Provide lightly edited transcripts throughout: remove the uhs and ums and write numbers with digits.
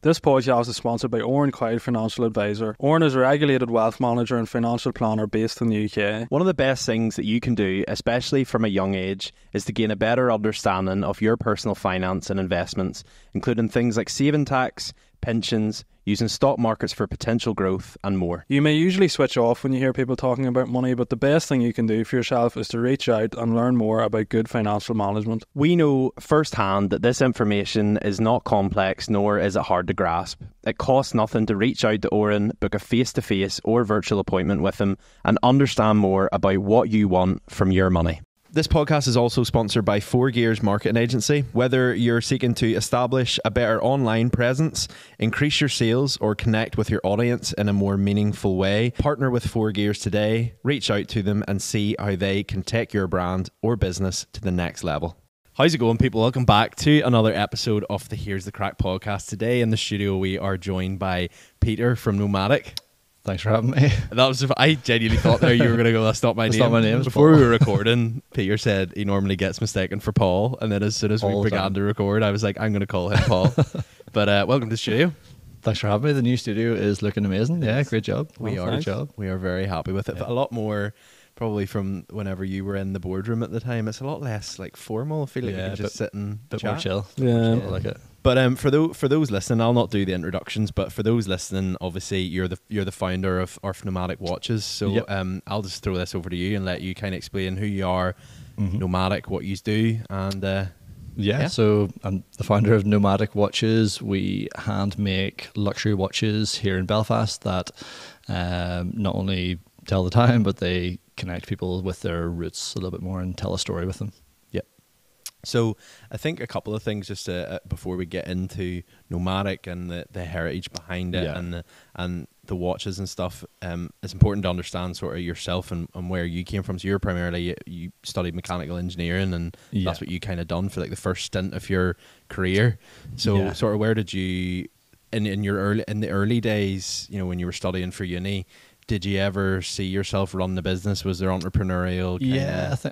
This podcast is sponsored by Craic Financial Advisor. Oren is a regulated wealth manager and financial planner based in the UK. One of the best things that you can do, especially from a young age, is to gain a better understanding of your personal finance and investments, including things like saving tax, pensions, using stock markets for potential growth, and more. You may usually switch off when you hear people talking about money, but the best thing you can do for yourself is to reach out and learn more about good financial management. We know firsthand that this information is not complex, nor is it hard to grasp. It costs nothing to reach out to Oren, book a face-to-face or virtual appointment with him, and understand more about what you want from your money. This podcast is also sponsored by 4 Gears Marketing Agency. Whether you're seeking to establish a better online presence, increase your sales, or connect with your audience in a more meaningful way, partner with 4 Gears today, reach out to them and see how they can take your brand or business to the next level. How's it going, people? Welcome back to another episode of the Here's the Craic podcast. Today in the studio we are joined by Peter from Nomadic. Thanks for having me. I genuinely thought there you were going to go, that's not my name. Not my name. Before we were recording, Peter said he normally gets mistaken for Paul. And then as soon as we began to record, I was like, I'm going to call him Paul. But welcome to the studio. Thanks for having me. The new studio is looking amazing. Yeah, great job. We are very happy with it. Yeah. A lot more probably from whenever you were in the boardroom at the time. It's a lot less like formal. I feel like you can just sit and bit more chill. Yeah. I like it. But for those listening, I'll not do the introductions. But for those listening, obviously you're the founder of Nomadic Watches. So yep. I'll just throw this over to you and let you kind of explain who you are, Nomadic, what you do, and yeah. So I'm the founder of Nomadic Watches. We hand make luxury watches here in Belfast that not only tell the time, but they connect people with their roots a little bit more and tell a story with them. So I think a couple of things just before we get into Nomadic and the heritage behind it and the watches and stuff, it's important to understand sort of yourself and where you came from. So you're primarily, you studied mechanical engineering and that's what you kind of done for like the first stint of your career. So sort of where did you, in the early days, you know, when you were studying for uni, did you ever see yourself run the business? Was there entrepreneurial?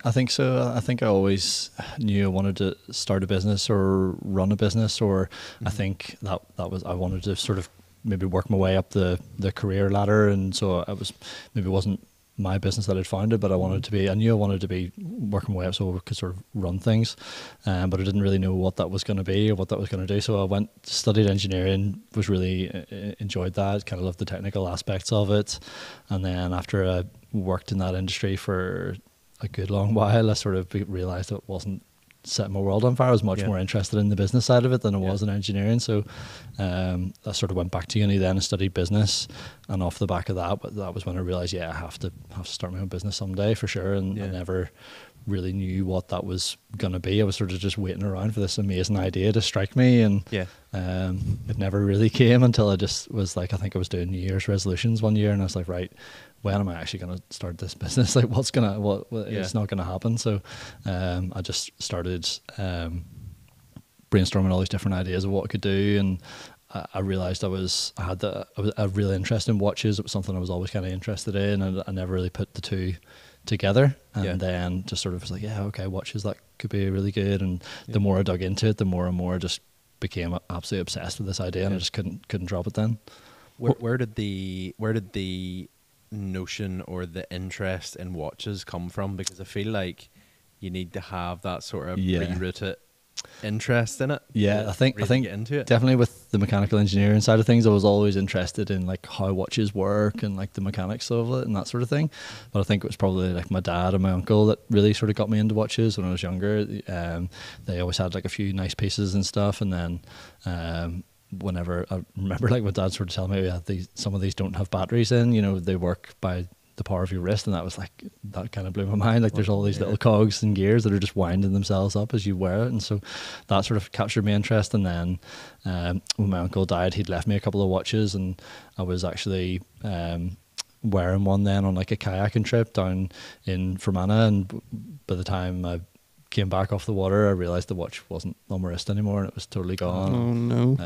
I think so. I think I always knew I wanted to start a business or run a business, or I think that was, I wanted to sort of maybe work my way up the career ladder, and so it wasn't my business that I'd founded, but I knew I wanted to be working my way up so I could sort of run things, but I didn't really know what that was going to be or what that was going to do. So I studied engineering, was really enjoyed that, kind of loved the technical aspects of it, and then after I worked in that industry for a good long while, I sort of realised it wasn't setting my world on fire. I was much more interested in the business side of it than I was in engineering. So I sort of went back to uni then and studied business, and off the back of that was when I realised, I have to start my own business someday for sure. And I never really knew what that was going to be. I was sort of just waiting around for this amazing idea to strike me, and it never really came until I just was like, I think I was doing New Year's resolutions one year, and I was like, right, when am I actually going to start this business? Like, it's not going to happen. So I just started brainstorming all these different ideas of what I could do, and I realised I had a real interest in watches. It was something I was always kind of interested in, and I never really put the two together, and then just sort of was like, watches, that could be really good. And the more I dug into it, the more and more I just became absolutely obsessed with this idea, and I just couldn't drop it then. Where did the notion or the interest in watches come from? Because I feel like you need to have that sort of pre-rooted interest in it. I think get into it. Definitely with the mechanical engineering side of things, I was always interested in like how watches work and like the mechanics of it and that sort of thing. But I think it was probably like my dad and my uncle that really sort of got me into watches when I was younger. They always had like a few nice pieces and stuff, and then whenever I remember, like my dad sort of telling me, some of these don't have batteries in, you know, they work by the power of your wrist, and that was like, that kind of blew my mind. Like, there's all these little cogs and gears that are just winding themselves up as you wear it, and so that sort of captured my interest. And then when my uncle died, he'd left me a couple of watches, and I was actually wearing one then on like a kayaking trip down in Fermanagh, and by the time I came back off the water, I realised the watch wasn't on my wrist anymore, and it was totally gone. Oh no!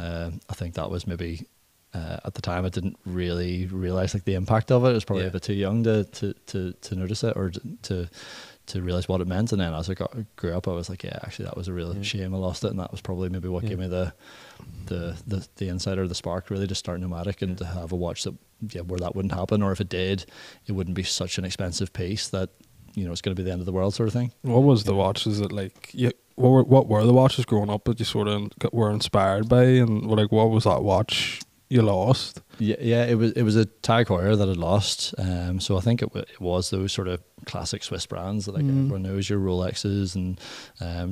I think that was maybe at the time I didn't really realize like the impact of it. I was probably a bit too young to notice it or to realize what it meant. And then as I grew up, I was like, yeah, actually that was a real shame I lost it, and that was probably maybe what gave me the insight or the spark really to start Nomadic and to have a watch that where that wouldn't happen, or if it did, it wouldn't be such an expensive piece that it's going to be the end of the world sort of thing. What was the watches that what were the watches growing up that you sort of were inspired by, and what was that watch you lost? It was a Tag Heuer that I'd lost. So I think it was those sort of classic Swiss brands that like everyone knows, your Rolexes and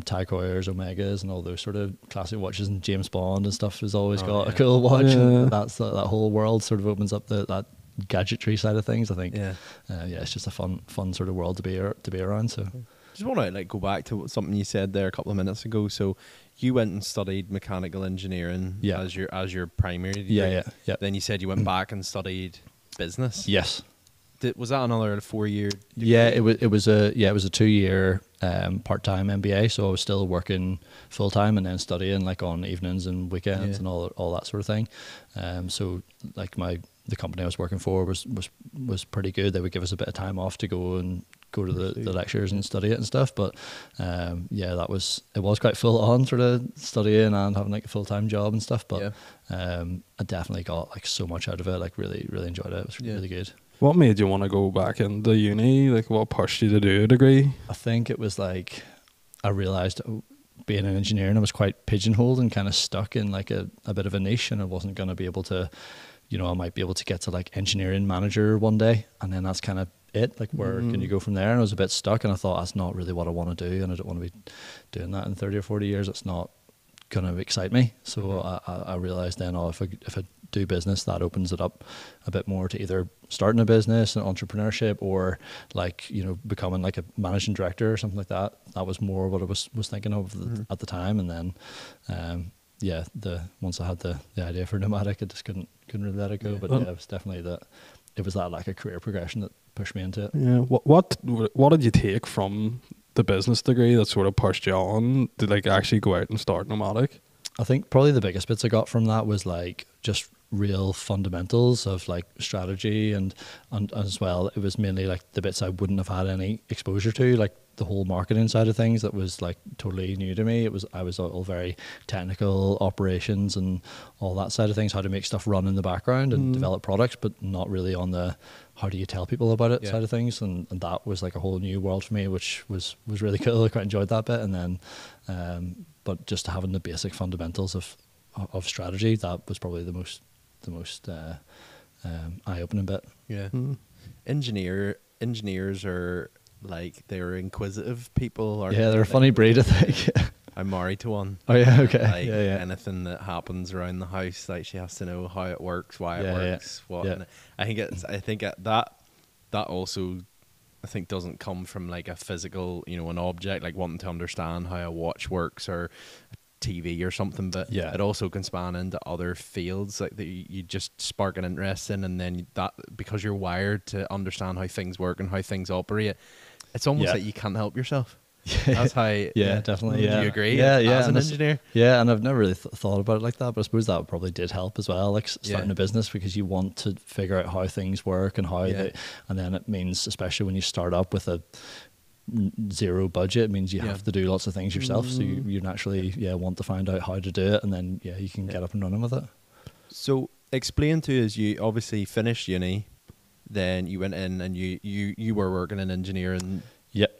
Tag Heuers, Omegas, and all those sort of classic watches. And James Bond and stuff has always got a cool watch. Yeah. And that's that whole world sort of opens up that gadgetry side of things. I think. It's just a fun sort of world to be around. So. Just want to go back to something you said there a couple of minutes ago. So you went and studied mechanical engineering as your primary degree. Yeah. Then you said you went back and studied business. Yes. Was that another 4-year degree? Yeah, it was a 2-year part-time MBA. So I was still working full time and then studying like on evenings and weekends and all that sort of thing. So like the company I was working for was pretty good. They would give us a bit of time off to go to the lectures and study it and stuff. But it was quite full on sort of studying and having like a full-time job and stuff. But I definitely got like so much out of it. Like really, really enjoyed it. It was really good. What made you want to go back into uni? Like what pushed you to do a degree? I think it was like I realized being an engineer and I was quite pigeonholed and kind of stuck in like a bit of a niche, and I wasn't going to be able to, I might be able to get to like engineering manager one day, and then that's kind of it. Like where can you go from there? And I was a bit stuck, and I thought that's not really what I want to do, and I don't want to be doing that in 30 or 40 years. It's not going to excite me. So I realized then, if I do business, that opens it up a bit more to either starting a business and entrepreneurship, or like becoming like a managing director or something like that. That was more what I was thinking of at the time. And then once I had the idea for Nomadic, I just couldn't really let it go. But it was definitely that like a career progression that pushed me into it. Yeah. What did you take from the business degree that sort of pushed you on to like actually go out and start Nomadic? I think probably the biggest bits I got from that was like just real fundamentals of like strategy, and as well it was mainly like the bits I wouldn't have had any exposure to, like the whole marketing side of things that was like totally new to me. I was all very technical, operations and all that side of things, how to make stuff run in the background and develop products, but not really on the how do you tell people about it side of things. And that was like a whole new world for me, which was really cool. I quite enjoyed that bit. And then but just having the basic fundamentals of strategy, that was probably the most eye-opening bit. Yeah. Engineers are like, they're inquisitive people. They're a funny breed, I think. I'm married to one. Oh yeah, okay. Like anything that happens around the house, like she has to know how it works, why it works, what. And I think that also, I think, doesn't come from like a physical, an object, like wanting to understand how a watch works or a TV or something, but it also can span into other fields like that you just spark an interest in, and then that, because you're wired to understand how things work and how things operate, it's almost like you can't help yourself. That's how. Definitely. Do you agree? As an engineer. Yeah, and I've never really thought about it like that, but I suppose that probably did help as well. Like starting a business, because you want to figure out how things work and how and then it means, especially when you start up with a zero budget, it means you have to do lots of things yourself. So you naturally want to find out how to do it, and then you can get up and running with it. So explain to us, you obviously finished uni, then you went in and you were working in engineering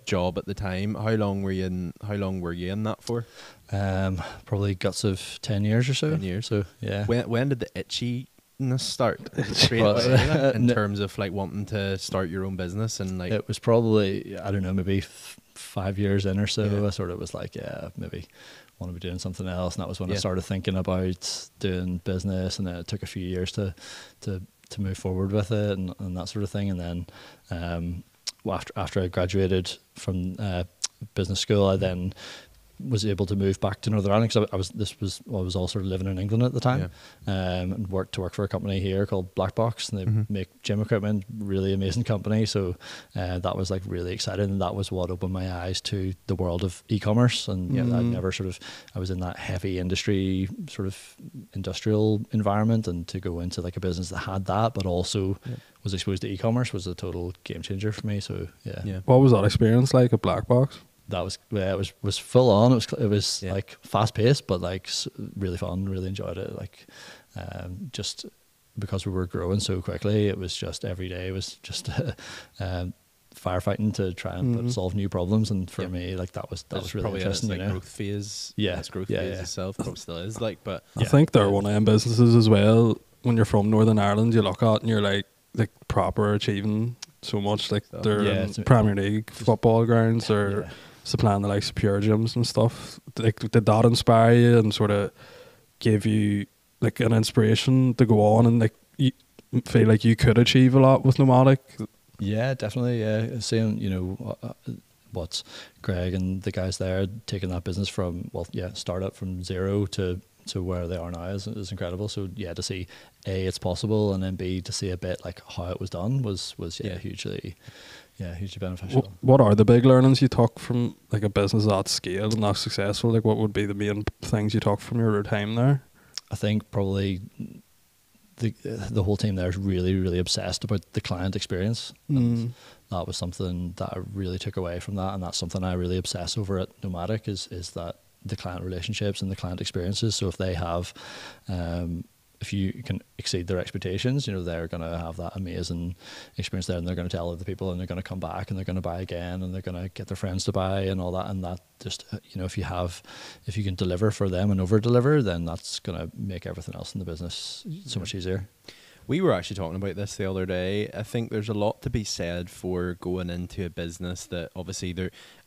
job at the time. How long were you in that for? Probably guts of 10 years or so. 10 years. So yeah. When did the itchiness start? In terms of like wanting to start your own business, and like it was probably, I don't know, maybe 5 years in or so. I sort of was like, maybe want to be doing something else, and that was when I started thinking about doing business, and then it took a few years to move forward with it and that sort of thing. And then after I graduated from business school, I then was able to move back to Northern Ireland because I was all sort of living in England at the time, and work for a company here called Black Box, and they make gym equipment, really amazing company. So that was like really exciting, and that was what opened my eyes to the world of e-commerce. And I was in that heavy industry sort of industrial environment, and to go into like a business that had that, but also was exposed to e-commerce was a total game changer for me. So What was that experience like at Black Box? That was it was full on. It was like fast paced, but like really fun. Really enjoyed it. Like just because we were growing so quickly, it was just every day was just firefighting to try and solve new problems. And for me, like that was really probably interesting. Like growth phase. It's growth phase itself. Probably still is. Like, but I think they're one of them businesses as well. When you're from Northern Ireland, you look at and you're like proper achieving so much. Like they're in Premier League football grounds or supplying the likes of Pure Gyms and stuff. Like, did that inspire you and sort of give you like an inspiration to go on and like you feel like you could achieve a lot with Nomadic? Yeah, definitely. Yeah, seeing what's Craic and the guys there taking that business from startup from zero to where they are now is incredible. So to see it's possible, and then B, to see a bit like how it was done was hugely beneficial. What are the big learnings you took from like a business that scale and that successful? Like, what would be the main things you took from your time there? I think probably the whole team there is really, really obsessed about the client experience. And that was something that I really took away from that, and that's something I really obsess over at Nomadic is that the client relationships and the client experiences. So if they have if you can exceed their expectations, they're going to have that amazing experience there, and they're going to tell other people, and they're going to come back, and they're going to buy again, and they're going to get their friends to buy and all that. And that just, if you can deliver for them and over deliver, then that's going to make everything else in the business so much easier. We were actually talking about this the other day. I think there's a lot to be said for going into a business that obviously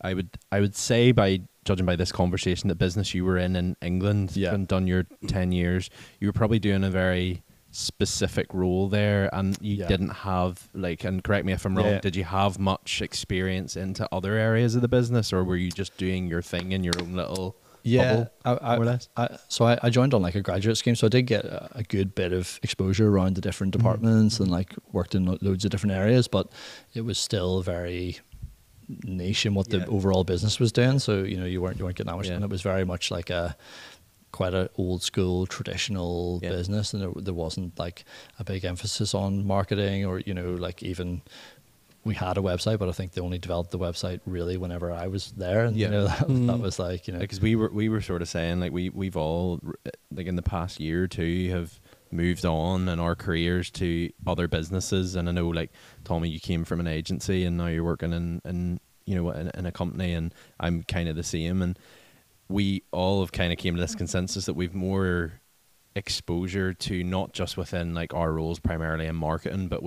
I would say, by judging by this conversation, the business you were in England and done your 10 years, you were probably doing a very specific role there, and you didn't have and correct me if I'm wrong, did you have much experience into other areas of the business, or were you just doing your thing in your own little bubble, more or less? I joined on like a graduate scheme, so I did get a good bit of exposure around the different departments and like worked in loads of different areas, but it was still very niche in what the overall business was doing. So you weren't getting that much, and it was very much like quite an old school traditional business, and there wasn't like a big emphasis on marketing, or like even we had a website, but I think they only developed the website really whenever I was there, and that was like because we were sort of saying like we've all like in the past year or two have moved on in our careers to other businesses, and I know like Tommy, you came from an agency and now you're working in a company, and I'm kind of the same, and we all have kind of came to this consensus that we've more exposure to not just within like our roles primarily in marketing, but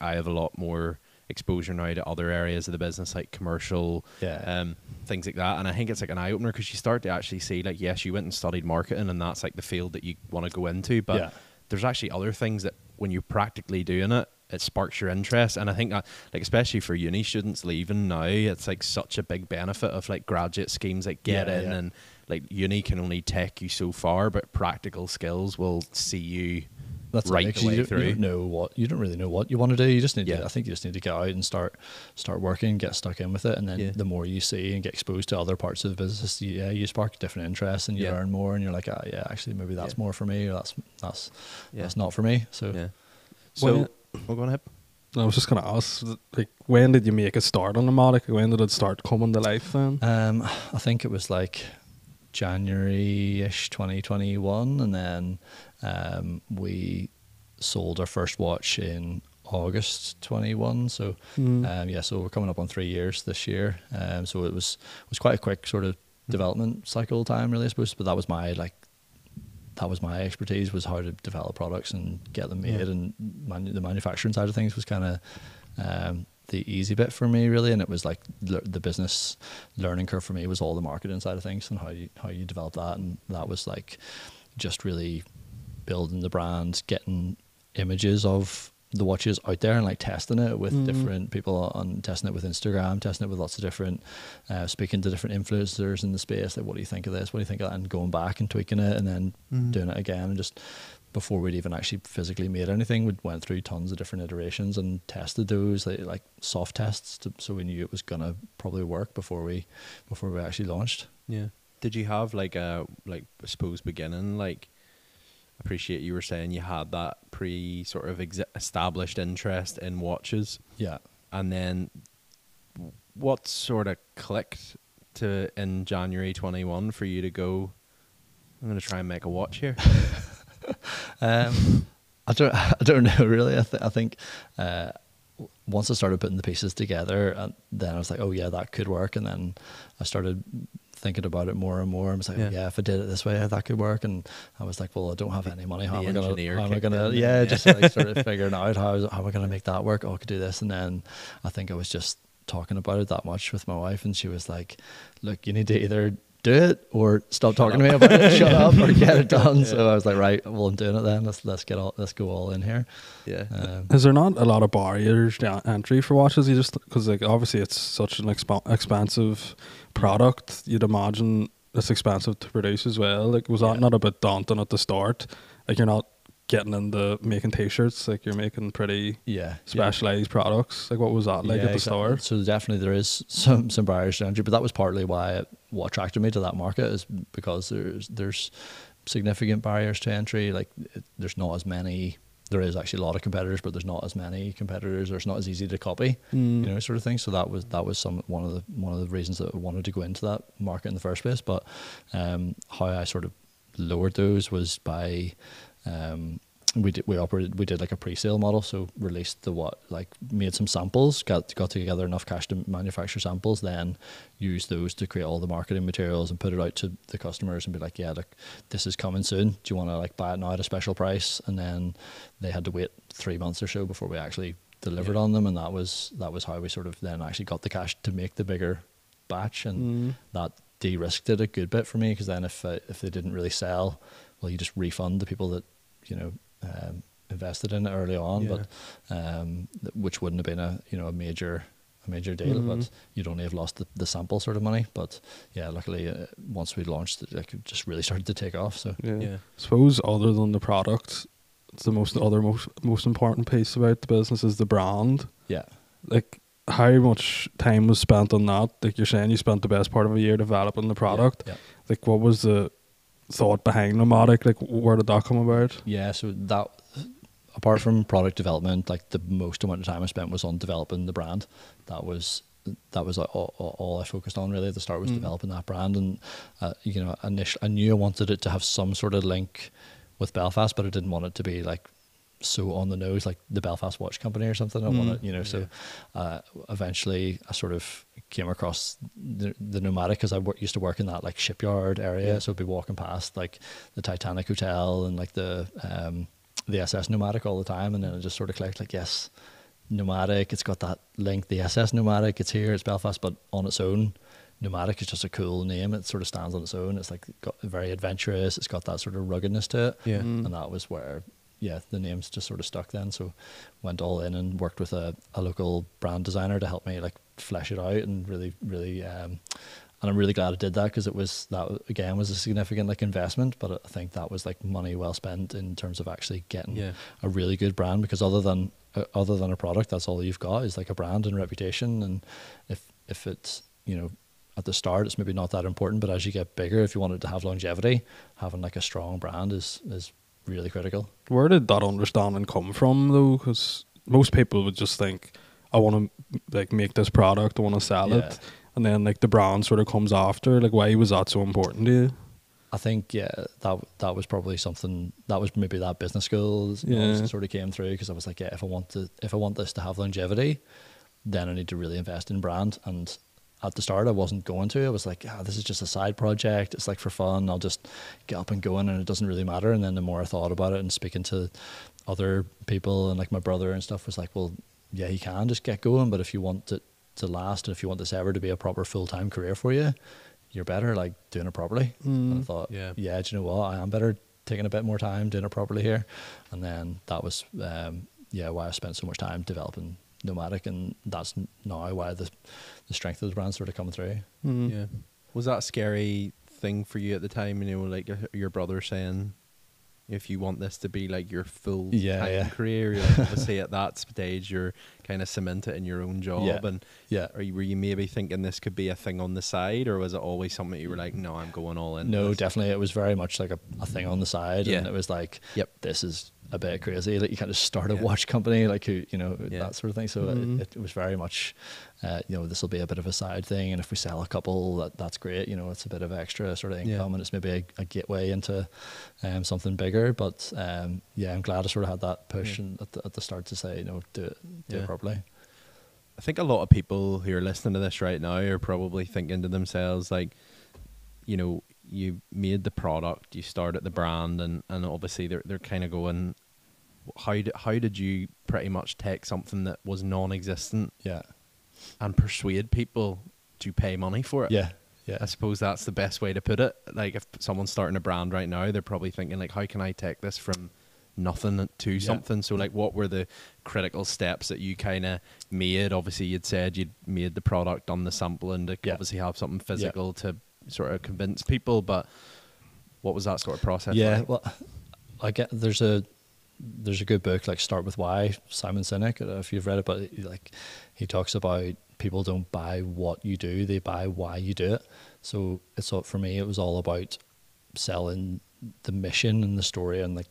I have a lot more exposure now to other areas of the business, like commercial, things like that. And I think it's like an eye opener, because you start to actually see like, yes, you went and studied marketing and that's like the field that you want to go into, but there's actually other things that when you're practically doing it, it sparks your interest. And I think that like especially for uni students leaving now, it's like such a big benefit of like graduate schemes that get in and like uni can only take you so far, but practical skills will see you right the way through. You don't really know what you want to do. You just need to, I think you just need to get out and start working, get stuck in with it, and then the more you see and get exposed to other parts of the business, you spark different interests, and you learn more, and you're like, actually maybe that's more for me, or that's not for me. So so we're going ahead. I was just going to ask, like, when did you make a start on Nomadic? When did it start coming to life then? I think it was like January-ish 2021, and then we sold our first watch in August 21. So so we're coming up on 3 years this year. So it was quite a quick sort of development cycle time, really, I suppose. But that was my expertise, was how to develop products and get them made, and the manufacturing side of things was kind of the easy bit for me, really. And it was like the business learning curve for me was all the marketing side of things and how you develop that, and that was like just really building the brand, getting images of the watches out there and like testing it with different people, on testing it with Instagram, testing it with lots of different, speaking to different influencers in the space. Like, what do you think of this? What do you think of that? And going back and tweaking it and then doing it again. And just before we'd even actually physically made anything, we went through tons of different iterations and tested those, like soft tests, so we knew it was gonna probably work before we actually launched. Yeah. Did you have like I suppose beginning, like, appreciate you were saying you had that sort of established interest in watches. Yeah. And then what sort of clicked in January 21 for you to go, I'm going to try and make a watch here? I don't know really. I think once I started putting the pieces together, and then I was like, oh yeah, that could work. And then I started thinking about it more and more. I was like, yeah, if I did it this way, that could work. And I was like, well, I don't have any money. How am I gonna just like sort of figuring out how am I gonna make that work? Oh, I could do this. And then I think I was just talking about it that much with my wife, and she was like, look, you need to either do it or stop talking to me about it, shut up, or get it done. So I was like, right, well, I'm doing it then. Let's go all in here. Yeah. Is there not a lot of barriers to entry for watches? You just, because like obviously it's such an expensive product, you'd imagine it's expensive to produce as well. Like, was that not a bit daunting at the start? Like, you're not getting into making t-shirts, like you're making pretty specialized products. Like, what was that like at the start? So definitely there is some barriers to entry, but that was partly what attracted me to that market, is because there's significant barriers to entry. Like, there's not as many. There is actually a lot of competitors, but there's not as many competitors, or it's not as easy to copy, sort of thing. So that was one of the reasons that I wanted to go into that market in the first place. But how I sort of lowered those was by we did like a pre-sale model. So released made some samples, got together enough cash to manufacture samples, then used those to create all the marketing materials and put it out to the customers and be like, yeah, look, this is coming soon. Do you want to like buy it now at a special price? And then they had to wait 3 months or so before we actually delivered on them, and that was how we sort of then actually got the cash to make the bigger batch, and that de-risked it a good bit for me, because then if they didn't really sell, well, you just refund the people that invested in it early on, but which wouldn't have been a major deal, but you'd only have lost the sample sort of money. But yeah, luckily once we launched it, it just really started to take off. So I suppose other than the product, it's the most important piece about the business is the brand. Yeah. Like, how much time was spent on that? Like, you're saying you spent the best part of a year developing the product. Yeah. Like, what was the thought behind Nomadic? Like, where did that come about? Yeah, so that, apart from product development, like the most amount of time I spent was on developing the brand. That was all I focused on really at the start, was developing that brand. And initially I knew I wanted it to have some sort of link with Belfast, but I didn't want it to be like so on the nose like the Belfast Watch Company or something. I want it, so eventually I sort of came across the Nomadic, because I used to work in that like shipyard area, so I'd be walking past like the Titanic Hotel and like the SS Nomadic all the time, and then it just sort of clicked, like, yes, Nomadic, it's got that link, the SS Nomadic, it's here, it's Belfast, but on its own, Nomadic is just a cool name. It sort of stands on its own. It's like got very adventurous, it's got that sort of ruggedness to it, and that was where the names just sort of stuck then. So went all in and worked with a local brand designer to help me like flesh it out, and really and I'm really glad I did that, because that again was a significant like investment, but I think that was like money well spent in terms of actually getting a really good brand, because other than a product, that's all you've got is like a brand and reputation. And if it's at the start it's maybe not that important, but as you get bigger, if you want it to have longevity, having like a strong brand is really critical. Where did that understanding come from though? Because most people would just think, I want to like make this product, I want to sell it, and then like the brand sort of comes after. Like, why was that so important to you? I think that was probably something that was maybe that business school sort of came through, because I was like, if I want this to have longevity, then I need to really invest in brand. And at the start I wasn't going to. I was like, this is just a side project, it's like for fun, I'll just get up and going and it doesn't really matter. And then the more I thought about it and speaking to other people, and like my brother and stuff, was like, well, yeah, you can just get going, but if you want it to last, and if you want this ever to be a proper full-time career for you, you're better like doing it properly. And I thought, do you know what, I am better taking a bit more time doing it properly here. And then that was why I spent so much time developing Nomadic, and that's now why the strength of the brand sort of coming through. Yeah. Was that a scary thing for you at the time? You know, like your brother saying, if you want this to be like your full time career, like, obviously at that stage you're kind of cemented in your own job, and were you maybe thinking this could be a thing on the side, or was it always something that you were like, no, I'm going all in? No, definitely, it was very much like a thing on the side, and it was like, this is a bit crazy. Like, you kind of start a watch company, like, who, you know, that sort of thing. So it was very much, you know, this will be a bit of a side thing, and if we sell a couple, that's great. You know, it's a bit of extra sort of income, and it's maybe a gateway into something bigger. But I'm glad I sort of had that push and at the start to say, you know, do it properly. I think a lot of people who are listening to this right now are probably thinking to themselves, like, you know, you made the product, you started the brand, and obviously they're kind of going, how did you pretty much take something that was non-existent and persuade people to pay money for it? I suppose that's the best way to put it. Like, if someone's starting a brand right now, they're probably thinking, like, how can I take this from nothing to something? So, like, what were the critical steps that you kind of made? Obviously, you'd said you'd made the product, done the sampling to obviously have something physical to sort of convince people, but what was that sort of process like? Well, I get there's a good book, like Start With Why, Simon Sinek, if you've read it, but like, he talks about people don't buy what you do, they buy why you do it. So it's all, for me, it was all about selling the mission and the story and like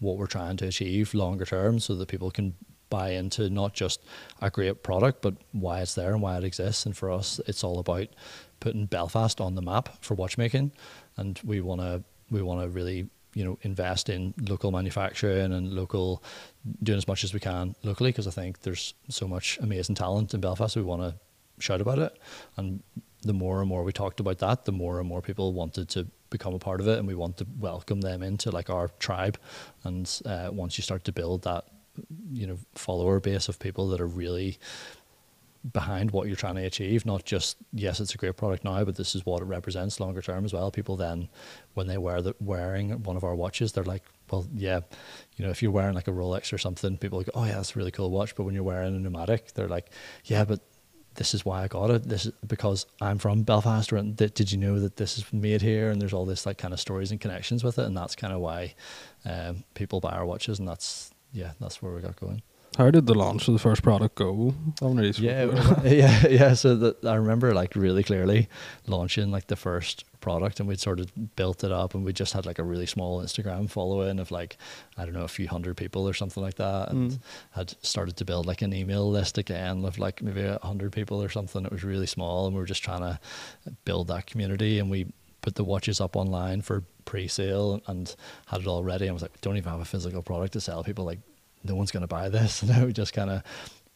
what we're trying to achieve longer term, so that people can buy into not just a great product, but why it's there and why it exists. And for us, it's all about putting Belfast on the map for watchmaking, and we want to really, you know, invest in local manufacturing and doing as much as we can locally, because I think there's so much amazing talent in Belfast. We want to shout about it, and the more and more we talked about that, the more and more people wanted to become a part of it, and we want to welcome them into like our tribe. And once you start to build that, you know, follower base of people that are really behind what you're trying to achieve, not just, yes, it's a great product now, but this is what it represents longer term as well. People then, when they wearing one of our watches, they're like, well, yeah, you know, if you're wearing like a Rolex or something, people go, oh yeah, that's a really cool watch. But when you're wearing a Nomadic, they're like, yeah, but this is why I got it. This is because I'm from Belfast, or did you know that this is made here? And there's all this like kind of stories and connections with it, and that's kind of why people buy our watches, and that's where we got going. How did the launch of the first product go? So I remember like really clearly launching like the first product, and we'd sort of built it up, and we just had like a really small Instagram following of like, I don't know, a few hundred people or something like that, and had started to build like an email list again of like maybe 100 people or something. It was really small, and we were just trying to build that community, and we put the watches up online for pre-sale and had it all ready. I was like, we don't even have a physical product to sell. People like, no one's going to buy this. And we just kind of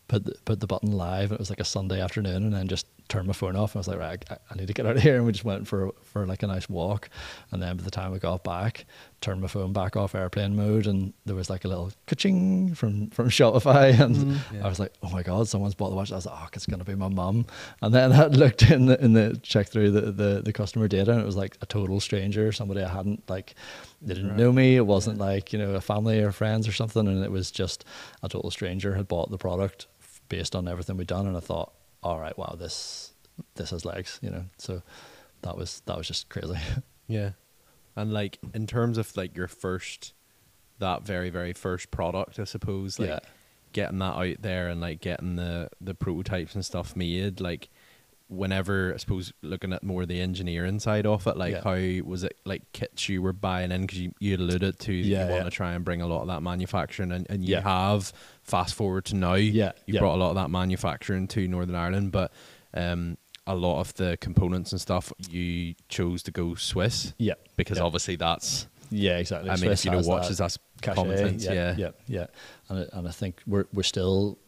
put the button live. It was like a Sunday afternoon, and then just turned my phone off. I was like, right, I need to get out of here. And we just went for like a nice walk. And then by the time we got back, turned my phone back off airplane mode, and there was like a little ka-ching from Shopify. And I was like, oh my God, someone's bought the watch. I was like, oh, it's going to be my mum. And then I looked in the checked through the customer data, and it was like a total stranger, somebody I hadn't like, they didn't know me. It wasn't like, you know, a family or friends or something. And it was just a total stranger had bought the product based on everything we'd done. And I thought, all right, wow, this has legs, you know. So that was just crazy. Yeah. And like in terms of like your that very, very first product, I suppose, like getting that out there and like getting the prototypes and stuff made, like whenever, I suppose, looking at more the engineering side of it, like how was it like kits you were buying in, because you alluded to you want to try and bring a lot of that manufacturing, and you have, fast forward to now, you brought a lot of that manufacturing to Northern Ireland, but a lot of the components and stuff you chose to go Swiss, because obviously that's exactly. I mean, Swiss, if you know watches, that's common sense. And I think we're still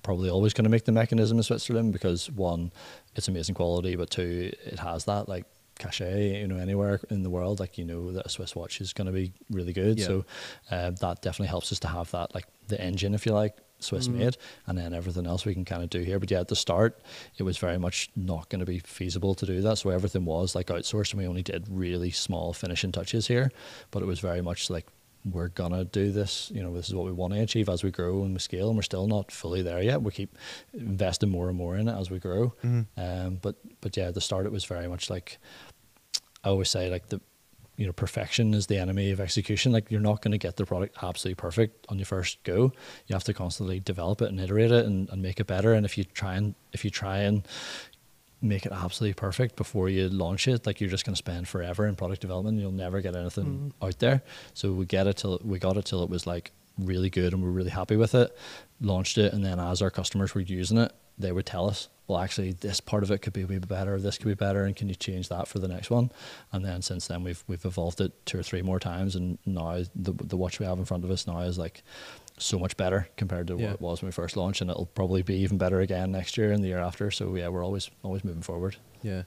probably always going to make the mechanism in Switzerland, because one, it's amazing quality, but two, it has that like cachet, you know, anywhere in the world, like, you know, that a Swiss watch is going to be really good. So that definitely helps us to have that, like the engine, if you like, Swiss made, and then everything else we can kind of do here. But yeah, at the start, it was very much not going to be feasible to do that. So everything was like outsourced, and we only did really small finishing touches here, but it was very much like we're gonna do this, this is what we want to achieve as we grow and we scale, and we're still not fully there yet. We keep investing more and more in it as we grow. But yeah, at the start it was very much like, I always say, like, perfection is the enemy of execution. Like, you're not going to get the product absolutely perfect on your first go. You have to constantly develop it and iterate it and make it better. And if you try and make it absolutely perfect before you launch it, like, you're just going to spend forever in product development. You'll never get anything out there. So we got it till it was like really good and we're really happy with it, launched it, and then as our customers were using it, they would tell us, well, actually this part of it could be a wee bit better, this could be better, and can you change that for the next one? And then since then we've evolved it 2 or 3 more times, and now the watch we have in front of us now is like so much better compared to what it was when we first launched, and it'll probably be even better again next year and the year after. So yeah, we're always moving forward. Yeah.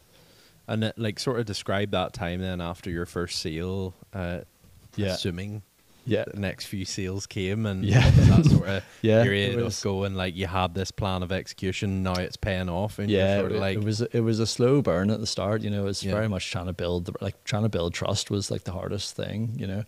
And like, sort of describe that time then after your first sale, assuming the next few sales came, and that sort of period of going, like, you had this plan of execution, now it's paying off, and you're sort of like, it was a slow burn at the start. It's very much trying to build trust was like the hardest thing.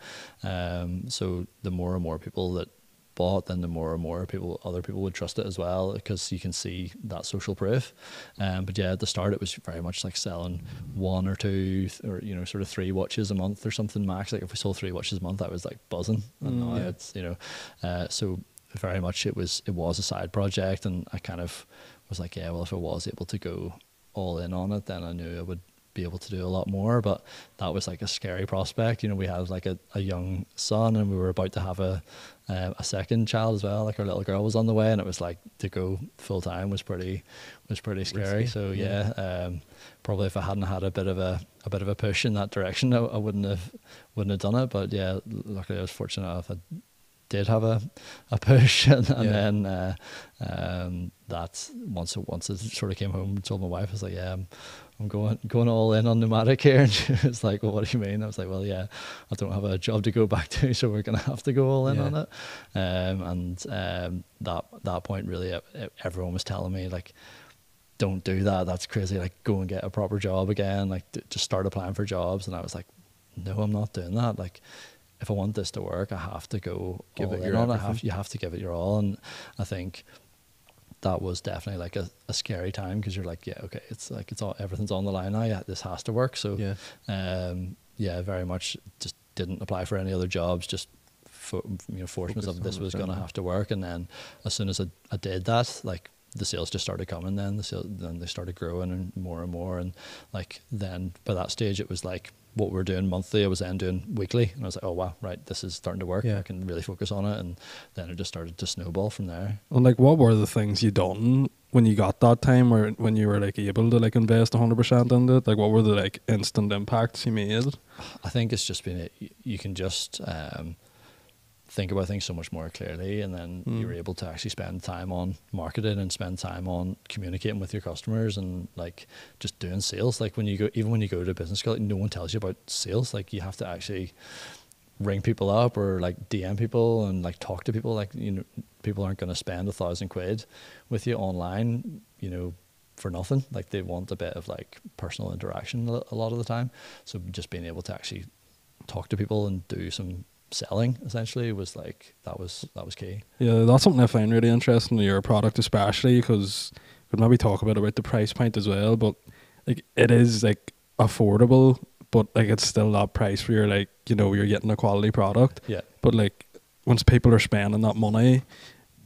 So the more and more people that bought, then the more and more other people would trust it as well, because you can see that social proof. But yeah, at the start it was very much like selling 1 or 2 or sort of 3 watches a month or something max. Like, if we sold 3 watches a month, that was like buzzing. And now it's so very much it was a side project, and I kind of was like, yeah, well, if I was able to go all in on it, then I knew I would be able to do a lot more. But that was like a scary prospect. We had like a young son, and we were about to have a second child as well. Like, our little girl was on the way, and it was like, to go full time was pretty scary. Risky. So probably if I hadn't had a bit of a push in that direction, I wouldn't have done it. But yeah, luckily I was fortunate enough I did have a push, and then that once it sort of came home and told my wife, I was like, yeah, I'm going all in on Nomadic here. And she was like, well, what do you mean? I was like, well, yeah, I don't have a job to go back to, so we're going to have to go all in on it. That point, really, everyone was telling me, like, don't do that, that's crazy, like, go and get a proper job again, like, just start applying for jobs. And I was like, no, I'm not doing that. Like, if I want this to work, I have to go all in on it. You have to give it your all. And I think that was definitely like a scary time, because you're like, yeah, okay, it's like everything's on the line now. Yeah, this has to work. So very much just didn't apply for any other jobs. Just forced myself this was going to have to work. And then as soon as I did that, like, the sales just started coming. Then they started growing and more. And like, then by that stage, it was like, what we're doing monthly, I was then doing weekly, and I was like, oh wow, right, this is starting to work. I can really focus on it. And then it just started to snowball from there. And like, what were the things you done when you got that time, or when you were like able to like invest 100% in it? Like, what were the like instant impacts you made? I think it's just been you can just think about things so much more clearly, and then you're able to actually spend time on marketing and spend time on communicating with your customers, and like just doing sales. Like, when you go to business school, like, no one tells you about sales. Like, you have to actually ring people up or like DM people and like talk to people. Like, people aren't going to spend £1,000 with you online, for nothing. Like, they want a bit of like personal interaction a lot of the time. So just being able to actually talk to people and do some selling essentially was like, that was key. Yeah, that's something I find really interesting in your product, especially because we'd maybe talk about the price point as well, but like, it is like affordable, but like, it's still that price where you're like, you're getting a quality product. But like, once people are spending that money,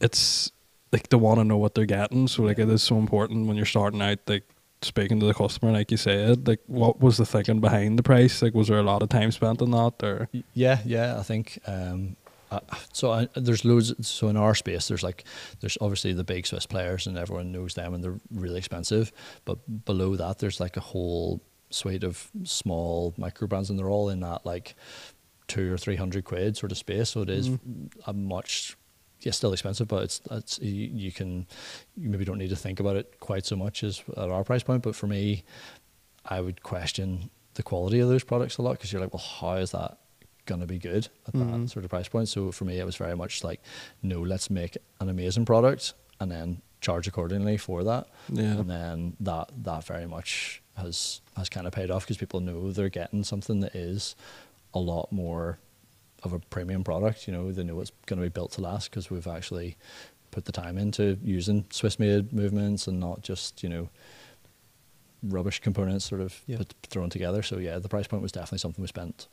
it's like, they want to know what they're getting. So like, it is so important when you're starting out, like, speaking to the customer, like you said. Like, what was the thinking behind the price? Like, was there a lot of time spent on that, or? Yeah, I think there's loads. So in our space, there's obviously the big Swiss players, and everyone knows them, and they're really expensive. But below that, there's like a whole suite of small micro brands, and they're all in that like 200 or 300 quid sort of space. So it is a much. Yeah, still expensive, but it's you maybe don't need to think about it quite so much as at our price point. But for me, I would question the quality of those products a lot, because you're like, well, how is that going to be good at that sort of price point? So for me, it was very much like, no, let's make an amazing product and then charge accordingly for that. And then that very much has kind of paid off, because people know they're getting something that is a lot more of a premium product. You know, they know it's going to be built to last because we've actually put the time into using Swiss-made movements and not just, you know, rubbish components sort of thrown together. So yeah, the price point was definitely something we spent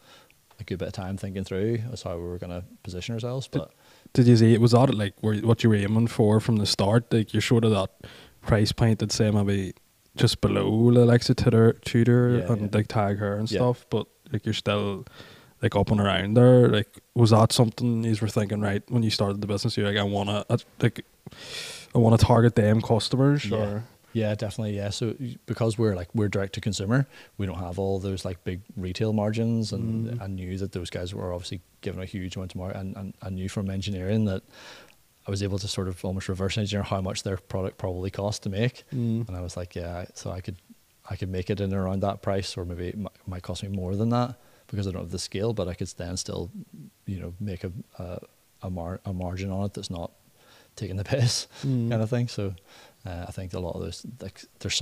a good bit of time thinking through as how we were going to position ourselves. But did you see, was that like what you were aiming for from the start? Like you're sort of that price point that say maybe just below the likes of Tudor and like Tag Heuer and stuff, but like you're still like up and around there. Like was that something you were thinking right when you started the business? You're like, I want to target them customers, or yeah, definitely. Yeah, so because we're direct to consumer, we don't have all those like big retail margins, and I knew that those guys were obviously given a huge amount of margin, and I knew from engineering that I was able to sort of almost reverse engineer how much their product probably cost to make, and I was like, yeah, so I could make it in around that price, or maybe it might cost me more than that because I don't have the scale, but I could then still, you know, make a margin on it that's not taking the piss kind of thing. So I think a lot of those, like there's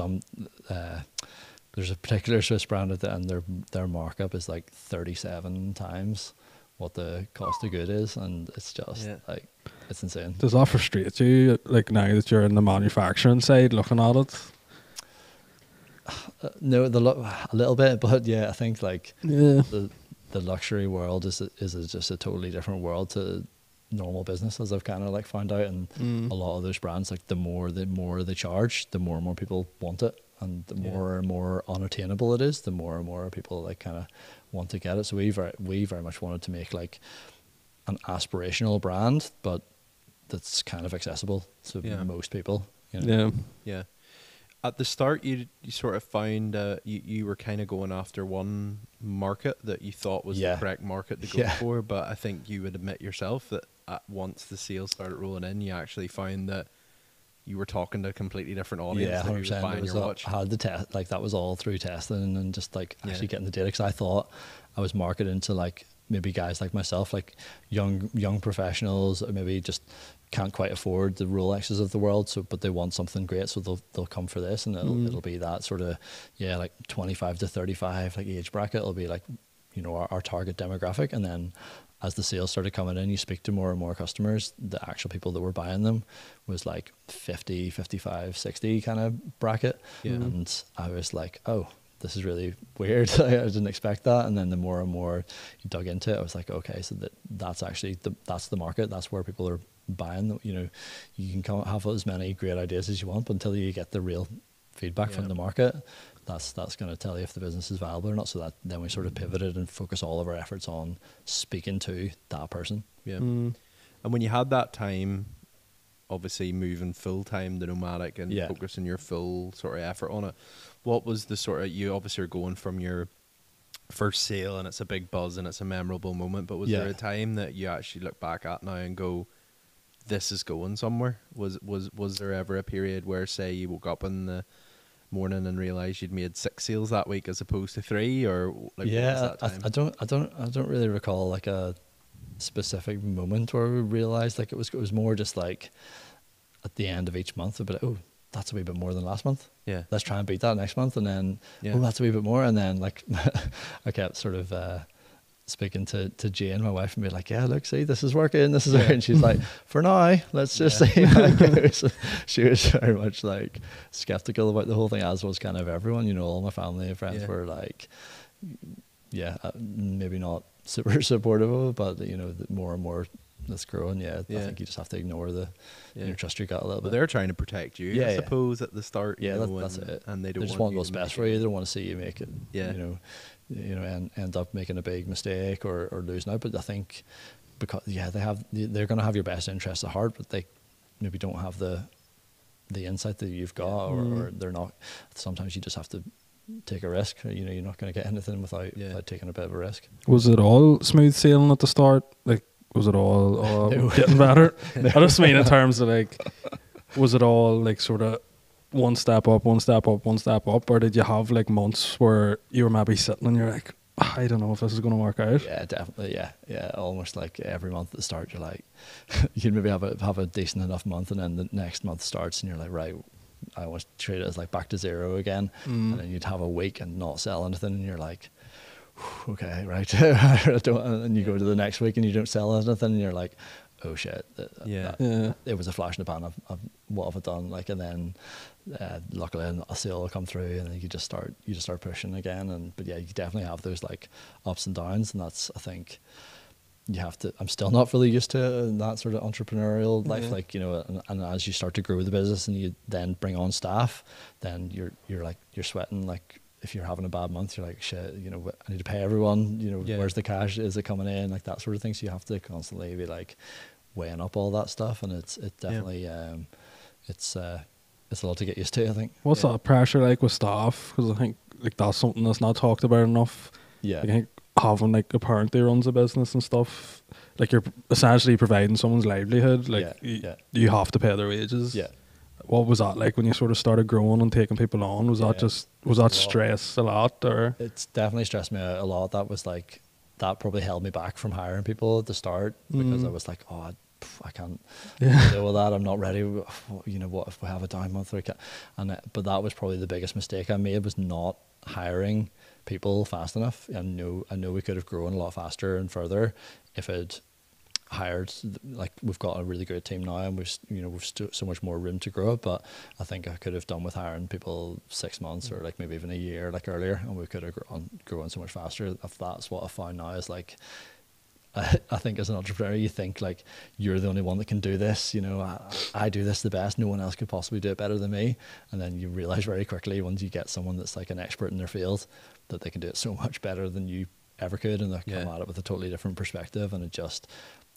a particular Swiss brand and their markup is like 37 times what the cost of good is, and it's just like, it's insane. Does that frustrate you, like now that you're in the manufacturing side looking at it? No, a little bit, but yeah, I think like the luxury world is just a totally different world to normal business, as I've kind of like found out, and a lot of those brands, like the more they charge, the more and more people want it, and the more and more unattainable it is, the more and more people like kind of want to get it. So we very much wanted to make like an aspirational brand, but that's kind of accessible to most people. You know? Yeah. At the start, you sort of found you were kind of going after one market that you thought was the correct market to go for, but I think you would admit yourself that once the sales started rolling in, you actually found that you were talking to a completely different audience. Yeah, 100%. That was buying your watch. I had the test, like that was all through testing and just like actually getting the data, because I thought I was marketing to like maybe guys like myself, like young professionals, or maybe just can't quite afford the Rolexes of the world, so but they want something great, so they'll come for this, and it'll be that sort of like 25 to 35 like age bracket. It'll be like, you know, our target demographic. And then as the sales started coming in, you speak to more and more customers, the actual people that were buying them was like 50, 55, 60 kind of bracket. And I was like, oh, this is really weird. I didn't expect that. And then the more and more you dug into it, I was like, okay, so that's actually that's the market. That's where people are buying. You know, you can have as many great ideas as you want, but until you get the real feedback from the market, that's going to tell you if the business is viable or not. So that then we sort of pivoted and focus all of our efforts on speaking to that person. And when you had that time, obviously moving full time to Nomadic and focusing your full sort of effort on it, what was the sort of, you obviously are going from your first sale and it's a big buzz and it's a memorable moment, but was there a time that you actually look back at now and go, this is going somewhere? Was there ever a period where, say, you woke up in the morning and realized you'd made 6 sales that week as opposed to 3, or like, what was that time? I don't really recall like a specific moment where we realized, like it was more just like at the end of each month, but oh, that's a wee bit more than last month. Let's try and beat that next month, and then oh, that's a wee bit more, and then like I kept sort of speaking to Jane, my wife, and be like, yeah, look, see, this is working, this is working. And she's like, for now, let's just see how it goes. She was very much like skeptical about the whole thing, as was kind of everyone. You know, all my family and friends were like, maybe not super supportive of it, but you know, more and more that's growing. I think you just have to ignore the trust your gut a little bit. They're trying to protect you, I suppose, at the start. That's it. And they just want what's best for you. They don't want to see you make it. You know, and end up making a big mistake or losing out. But I think because they're going to have your best interests at heart, but they maybe don't have the insight that you've got, or they're not. Sometimes you just have to take a risk. You know, you're not going to get anything without taking a bit of a risk. Was it all smooth sailing at the start? Like, was it all getting better? I just mean in terms of like, was it all like sort of one step up, one step up, one step up, or did you have like months where you were maybe sitting and you're like, I don't know if this is going to work out? Yeah, definitely. Yeah. Almost like every month at the start, you're like, you'd maybe have a decent enough month, and then the next month starts, and you're like, right, I want to treat it as like back to zero again, and then you'd have a week and not sell anything, and you're like, okay, right. And you go to the next week and you don't sell anything, and you're like, oh shit, it was a flash in the pan of what have I done, like, and then luckily a sale will come through, and then you just start pushing again. But yeah, you definitely have those like ups and downs, and that's, I think, you have to. I'm still not really used to that sort of entrepreneurial life, like, you know. And as you start to grow the business and you then bring on staff, then you're sweating. Like, if you're having a bad month, you're like, shit, you know, I need to pay everyone. You know, where's the cash? Is it coming in? Like that sort of thing. So you have to constantly be like weighing up all that stuff, and it definitely it's a lot to get used to, I think. What's that pressure like with staff? Because I think like that's something that's not talked about enough. Yeah, I think having like a parent that runs a business and stuff, like you're essentially providing someone's livelihood. Like you have to pay their wages. Yeah. What was that like when you sort of started growing and taking people on? Was that stress a lot, or? It's definitely stressed me out a lot. That was like, that probably held me back from hiring people at the start, because I was like, oh, I can't deal with that. I'm not ready. You know, what if we have a down month? But that was probably the biggest mistake I made, was not hiring people fast enough. I know we could have grown a lot faster and further if I'd hired, like, we've got a really great team now, and we've so much more room to grow it. But I think I could have done with hiring people 6 months or like maybe even a year like earlier, and we could have grown so much faster. If that's what I found now, is like, I think as an entrepreneur, you think like you're the only one that can do this. You know, I do this the best. No one else could possibly do it better than me. And then you realize very quickly, once you get someone that's like an expert in their field, that they can do it so much better than you ever could, and they come at it with a totally different perspective, and it just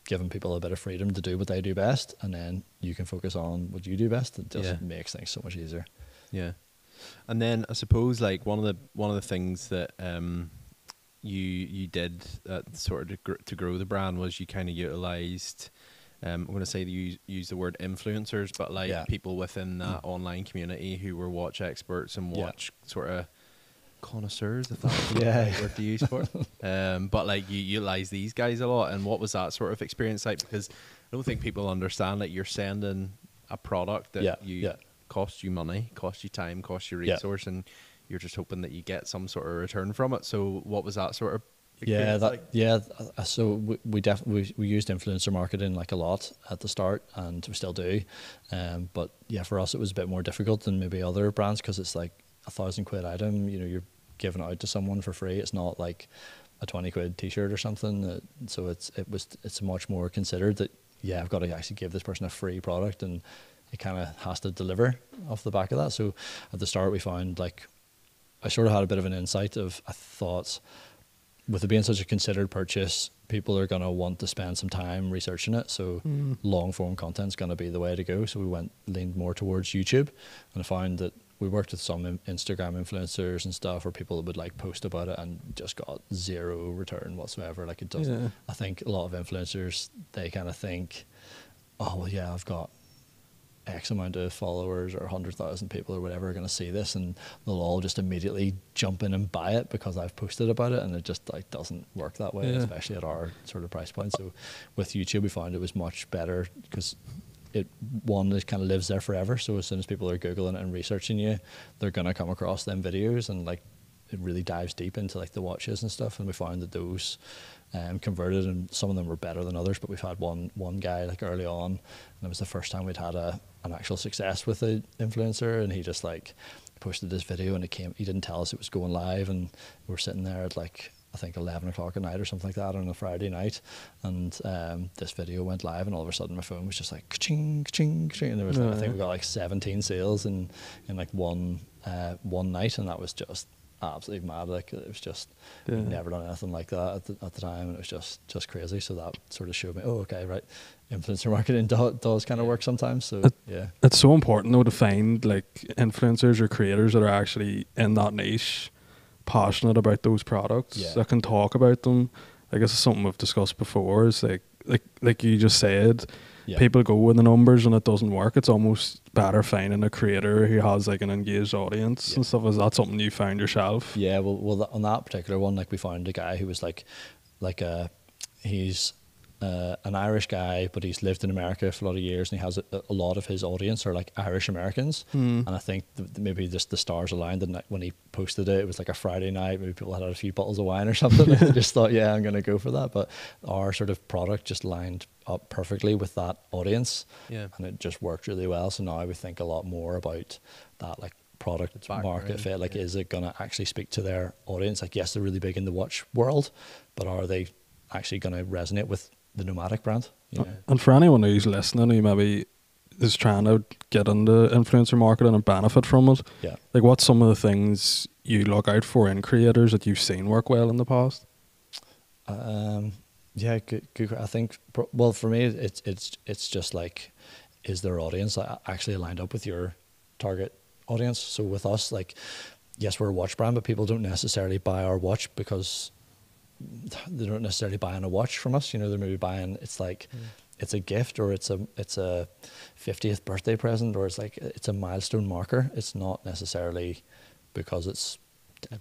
giving people a bit of freedom to do what they do best, and then you can focus on what you do best. It just makes things so much easier. Yeah. And then I suppose like one of the things that you did sort of to grow the brand was you kind of utilized, I'm going to say you use the word influencers, but like people within that online community who were watch experts and watch sort of connoisseurs, if that's the right word to use for it. But like you utilize these guys a lot. And what was that sort of experience like? Because I don't think people understand that you're sending a product that costs you money, costs you time, costs you resource, and you're just hoping that you get some sort of return from it. So what was that sort of experience like? So we definitely used influencer marketing like a lot at the start, and we still do. But yeah, for us it was a bit more difficult than maybe other brands, because it's like £1,000 item, you know, you're giving it out to someone for free. It's not like a £20 t-shirt or something. So it's much more considered that I've got to actually give this person a free product, and it kind of has to deliver off the back of that. So at the start we found, like, I sort of had a bit of an insight of, I thought, with it being such a considered purchase, people are going to want to spend some time researching it. So long form content is going to be the way to go. So we leaned more towards YouTube, and I found that we worked with some Instagram influencers and stuff where people would like post about it and just got zero return whatsoever. Like, it doesn't, I think a lot of influencers, they kind of think, oh, well, yeah, I've got X amount of followers or 100,000 people or whatever are going to see this, and they'll all just immediately jump in and buy it because I've posted about it. And it just like doesn't work that way, especially at our sort of price point. So with YouTube, we found it was much better because it kind of lives there forever. So as soon as people are Googling it and researching you, they're going to come across them videos, and like it really dives deep into like the watches and stuff. And we found that those converted, and some of them were better than others. But we've had one guy like early on, and it was the first time we'd had an actual success with an influencer, and he just like posted this video, and he didn't tell us it was going live, and we were sitting there at like, I think 11 o'clock at night or something like that on a Friday night, and this video went live, and all of a sudden my phone was just like ka-ching, ka-ching, ka-ching, and there was I think we got like 17 sales in like one night, and that was just absolutely mad. Like, it was just we'd never done anything like that at the time, and it was just crazy. So that sort of showed me, oh, okay, right, influencer marketing does kind of work sometimes. So it's so important though to find like influencers or creators that are actually in that niche, passionate about those products, that can talk about them. I guess it's something we've discussed before, is like you just said, people go with the numbers and it doesn't work. It's almost better finding a creator who has like an engaged audience and stuff. Is that something you found yourself? Yeah, well on that particular one, like, we found a guy who was like he's an Irish guy, but he's lived in America for a lot of years, and he has a lot of his audience are like Irish Americans. And I think maybe just the stars aligned, and when he posted it, it was like a Friday night, maybe people had a few bottles of wine or something, and they just thought, yeah, I'm going to go for that. But our sort of product just lined up perfectly with that audience, and it just worked really well. So now we think a lot more about that, like product market fit. Like, is it going to actually speak to their audience? Like, yes, they're really big in the watch world, but are they actually going to resonate with the Nomadic brand? And for anyone who's listening who maybe is trying to get into influencer marketing and benefit from it, like, what's some of the things you look out for in creators that you've seen work well in the past? Good. I think, well, for me, it's just like, is their audience actually lined up with your target audience? So with us, like, yes, we're a watch brand, but people don't necessarily buy our watch because they don't necessarily buying a watch from us. They're maybe buying, it's like, it's a gift, or it's a 50th birthday present, or it's a milestone marker. It's not necessarily because it's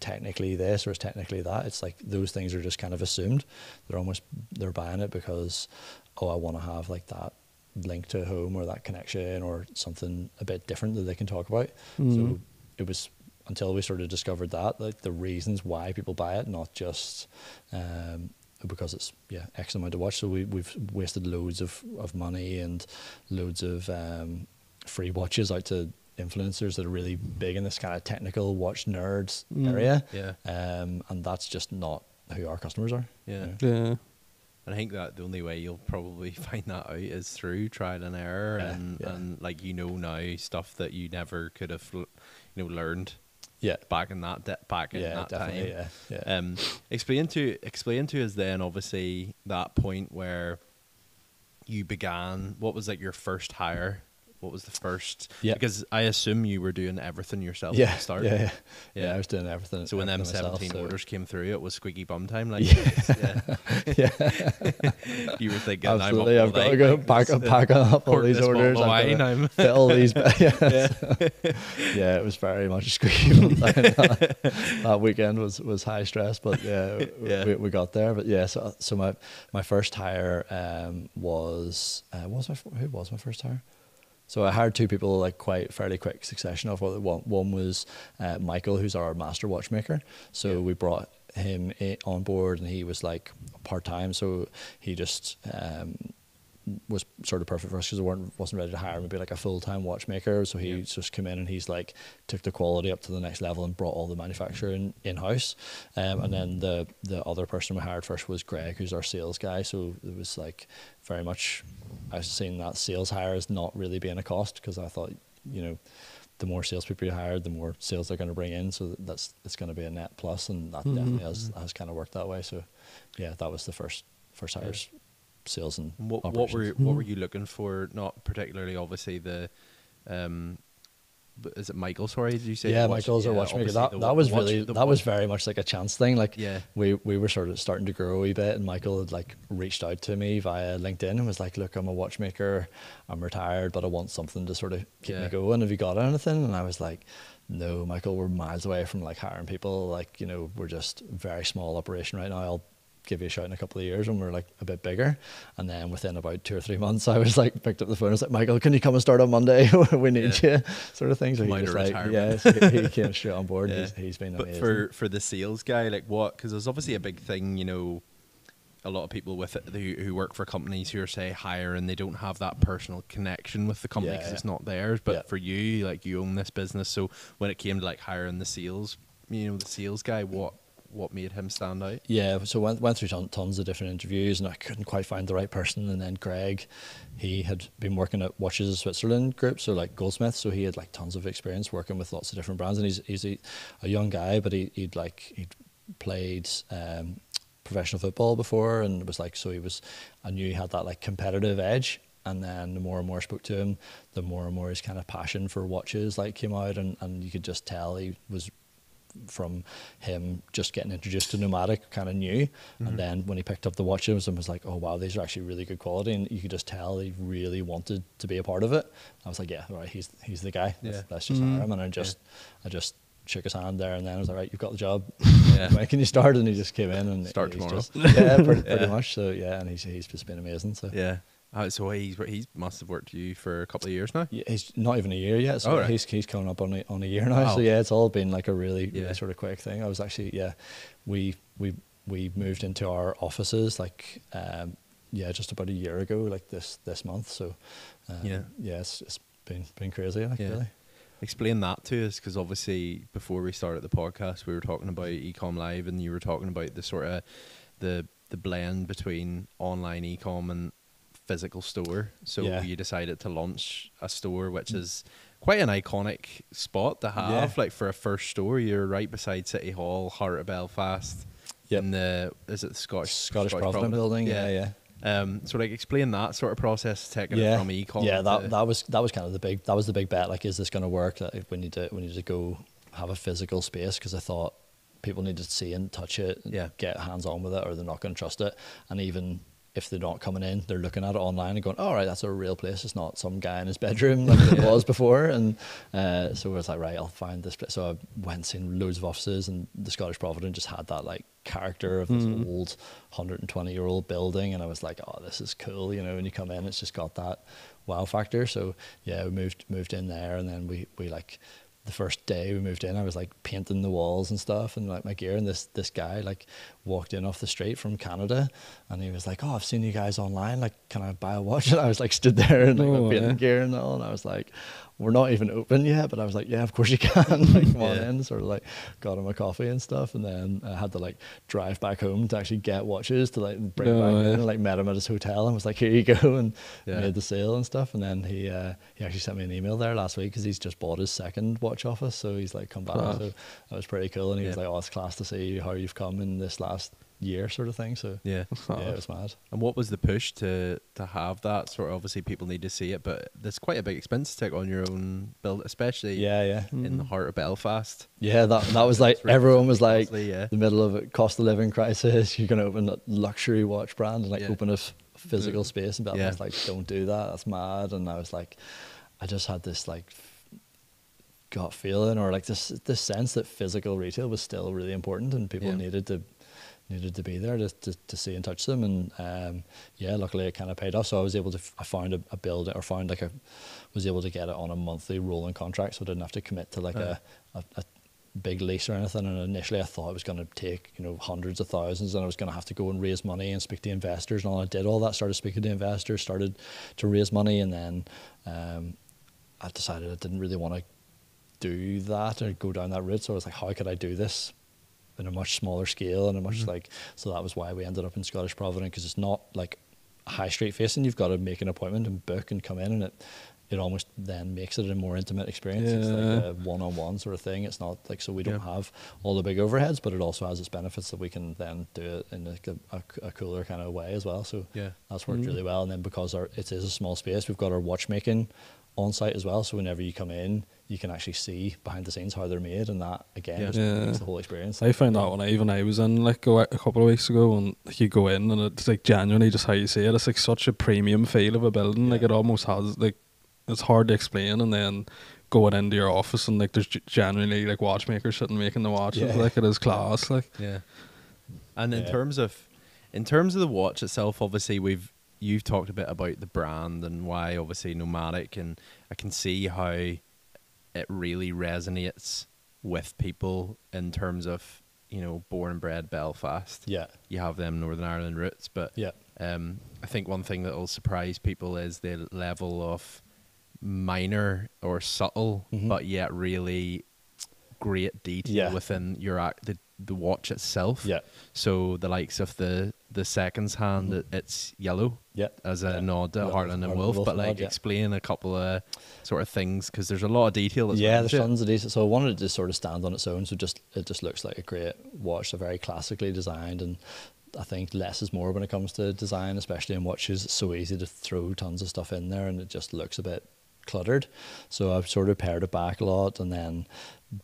technically this or it's technically that. It's like those things are just kind of assumed. They're buying it because, I want to have like that link to home or that connection or something a bit different that they can talk about. So it was until we sort of discovered that, like, the reasons why people buy it, not just because it's X amount of watch. So we've wasted loads of money and loads of free watches out to influencers that are really big in this kind of technical watch nerds area. And that's just not who our customers are. And I think that the only way you'll probably find that out is through trial and error, and like, now stuff that you never could have learned back in that time. Explain to us then, obviously, that point where you began. What was like your first hire? What was the first? Because I assume you were doing everything yourself at the start. I was doing everything. So when them 17 orders came through, it was squeaky bum time. Like, you were thinking, absolutely, I've got to go pack up all these orders. Fit all these. It was very much a squeaky bum time. That weekend was high stress, but we got there. But so my first hire was who was my first hire? So I hired two people, like, quite fairly quick succession of what one was Michael, who's our master watchmaker. So we brought him on board, and he was like part-time. So he just was sort of perfect for us because we wasn't ready to hire maybe like a full-time watchmaker. So he just came in and he's like took the quality up to the next level and brought all the manufacturing in-house. And then the other person we hired first was Craic, who's our sales guy. So it was like very much, I was seeing that sales hire as not really being a cost, because I thought, the more salespeople you hire, the more sales they're going to bring in. So it's going to be a net plus, and that definitely has kind of worked that way. So that was the first hires. Sales and what were you looking for? Not particularly, obviously, the is it Michael? Sorry, did you say? Yeah, Michael's our watchmaker. That was very much like a chance thing. Like, we were sort of starting to grow a wee bit, and Michael had like reached out to me via LinkedIn and was like, "Look, I'm a watchmaker. I'm retired, but I want something to sort of keep me going. Have you got anything?" And I was like, "No, Michael, we're miles away from like hiring people. Like, we're just a very small operation right now. I'll give you a shout in a couple of years when we're like a bit bigger." And then within about 2 or 3 months, I was like, picked up the phone. I was like, "Michael, can you come and start on Monday? We need you," sort of thing. So he was like, so he came straight on board. He's been amazing. But for the sales guy, like, what? Because there's obviously a big thing, a lot of people with it who work for companies who are, say, hire, and they don't have that personal connection with the company because it's not theirs. But for you, like, you own this business, so when it came to like hiring the sales, the sales guy, what made him stand out? So went through tons of different interviews, and I couldn't quite find the right person. And then Greg, he had been working at Watches of Switzerland group, so like Goldsmith, so he had like tons of experience working with lots of different brands. And he's a young guy, but he'd played professional football before, and it was like, so I knew he had that like competitive edge. And then the more and more I spoke to him, the more and more his kind of passion for watches like came out, and you could just tell he was, from him just getting introduced to Nomadic, kind of new. And then when he picked up the watches and was like, "Oh wow, these are actually really good quality," and you could just tell he really wanted to be a part of it. I was like, "Yeah, right, he's the guy. Let's just hire him." And I just shook his hand there, and then I was like, right, you've got the job. Yeah. When can you start? And he just came in and Start tomorrow. Just, yeah, pretty much. So yeah, and he's just been amazing. So yeah. So he must have worked with you for a couple of years now. Yeah, he's not even a year yet. So right. he's coming up on a year now. Wow. So yeah, it's all been like a really sort of quick thing. I was actually we moved into our offices like just about a year ago, like this month. So it's been crazy, like really. Explain that to us, because obviously before we started the podcast we were talking about Ecom Live, and you were talking about the sort of the blend between online ecom and physical store. So you decided to launch a store which is quite an iconic spot to have, like for a first store. You're right beside City Hall, heart of Belfast. In the Scottish Provident building. Yeah. So like explain that sort of process, taking it from ecom. Yeah, that was kind of the big bet. Like, is this going to work? Like, we need to go have a physical space, because I thought people need to see and touch it, and get hands on with it, or they're not going to trust it. And even if they're not coming in, they're looking at it online and going, "All right, that's a real place. It's not some guy in his bedroom like it was before." And so it's like, right, I'll find this place. So I went and seen loads of offices, and the Scottish Provident just had that like character of this old 120-year-old building, and I was like, "Oh, this is cool." You know, when you come in, it's just got that wow factor. So yeah, we moved in there, and then we like. The first day we moved in, I was like painting the walls and stuff and like my gear, and this guy like walked in off the street from Canada, and he was like, "Oh, I've seen you guys online, like can I buy a watch?" And I was like stood there and like my painting gear and all, and I was like, "We're not even open yet," but I was like, "Yeah, of course you can." Like, come on in. Sort of like got him a coffee and stuff, and then I had to like drive back home to actually get watches to like bring back in, and like met him at his hotel and was like, "Here you go," and made the sale and stuff. And then he actually sent me an email there last week, because he's just bought his second watch office, so he's like come back. So that was pretty cool, and he was like, "Oh, it's class to see how you've come in this last year," sort of thing. So it was mad. And what was the push to have that sort of, obviously people need to see it, but there's quite a big expense to take on your own build, especially in the heart of Belfast. Yeah, that was like everyone was like the middle of a cost of living crisis, you're going to open a luxury watch brand and like open a physical space in Belfast. Like, don't do that, that's mad. And I was like, I just had this like gut feeling, or like this sense that physical retail was still really important, and people needed to be there to see and touch them. And luckily it kind of paid off. So I was able to I found a building, or was able to get it on a monthly rolling contract, so I didn't have to commit to like a big lease or anything. And initially I thought it was going to take hundreds of thousands, and I was going to have to go and raise money and speak to investors and all. I did all that, started speaking to investors, started to raise money, and then I decided I didn't really want to do that or go down that route. So I was like, how could I do this in a much smaller scale and a much so that was why we ended up in Scottish Provident, because it's not like high street facing. You've got to make an appointment and book and come in, and it almost then makes it a more intimate experience. It's like a one-on-one sort of thing. It's not like, so we don't have all the big overheads, but it also has its benefits that we can then do it in like a cooler kind of way as well. So that's worked really well. And then because it is a small space, we've got our watchmaking on site as well, so whenever you come in you can actually see behind the scenes how they're made, and that again just makes the whole experience. I found that when I was in like a couple of weeks ago, and you go in and it's like genuinely just how you see it, it's like such a premium feel of a building. Like it almost has like, it's hard to explain. And then going into your office and like there's genuinely like watchmakers sitting making the watches, like it is class. Like and in terms of the watch itself, obviously you've talked a bit about the brand and why obviously Nomadic, and I can see how it really resonates with people in terms of, born and bred Belfast. You have them Northern Ireland roots, but I think one thing that will surprise people is the level of minor or subtle but yet really great detail within the watch itself. So the likes of the seconds hand, it's yellow as a nod to Heartland and Wolf, but like explain a couple of sort of things, because there's a lot of detail. There's tons of detail. So I wanted it to sort of stand on its own. So it just looks like a great watch. They're very classically designed, and I think less is more when it comes to design, especially in watches. It's so easy to throw tons of stuff in there, and it just looks a bit cluttered. So I've sort of pared it back a lot, and then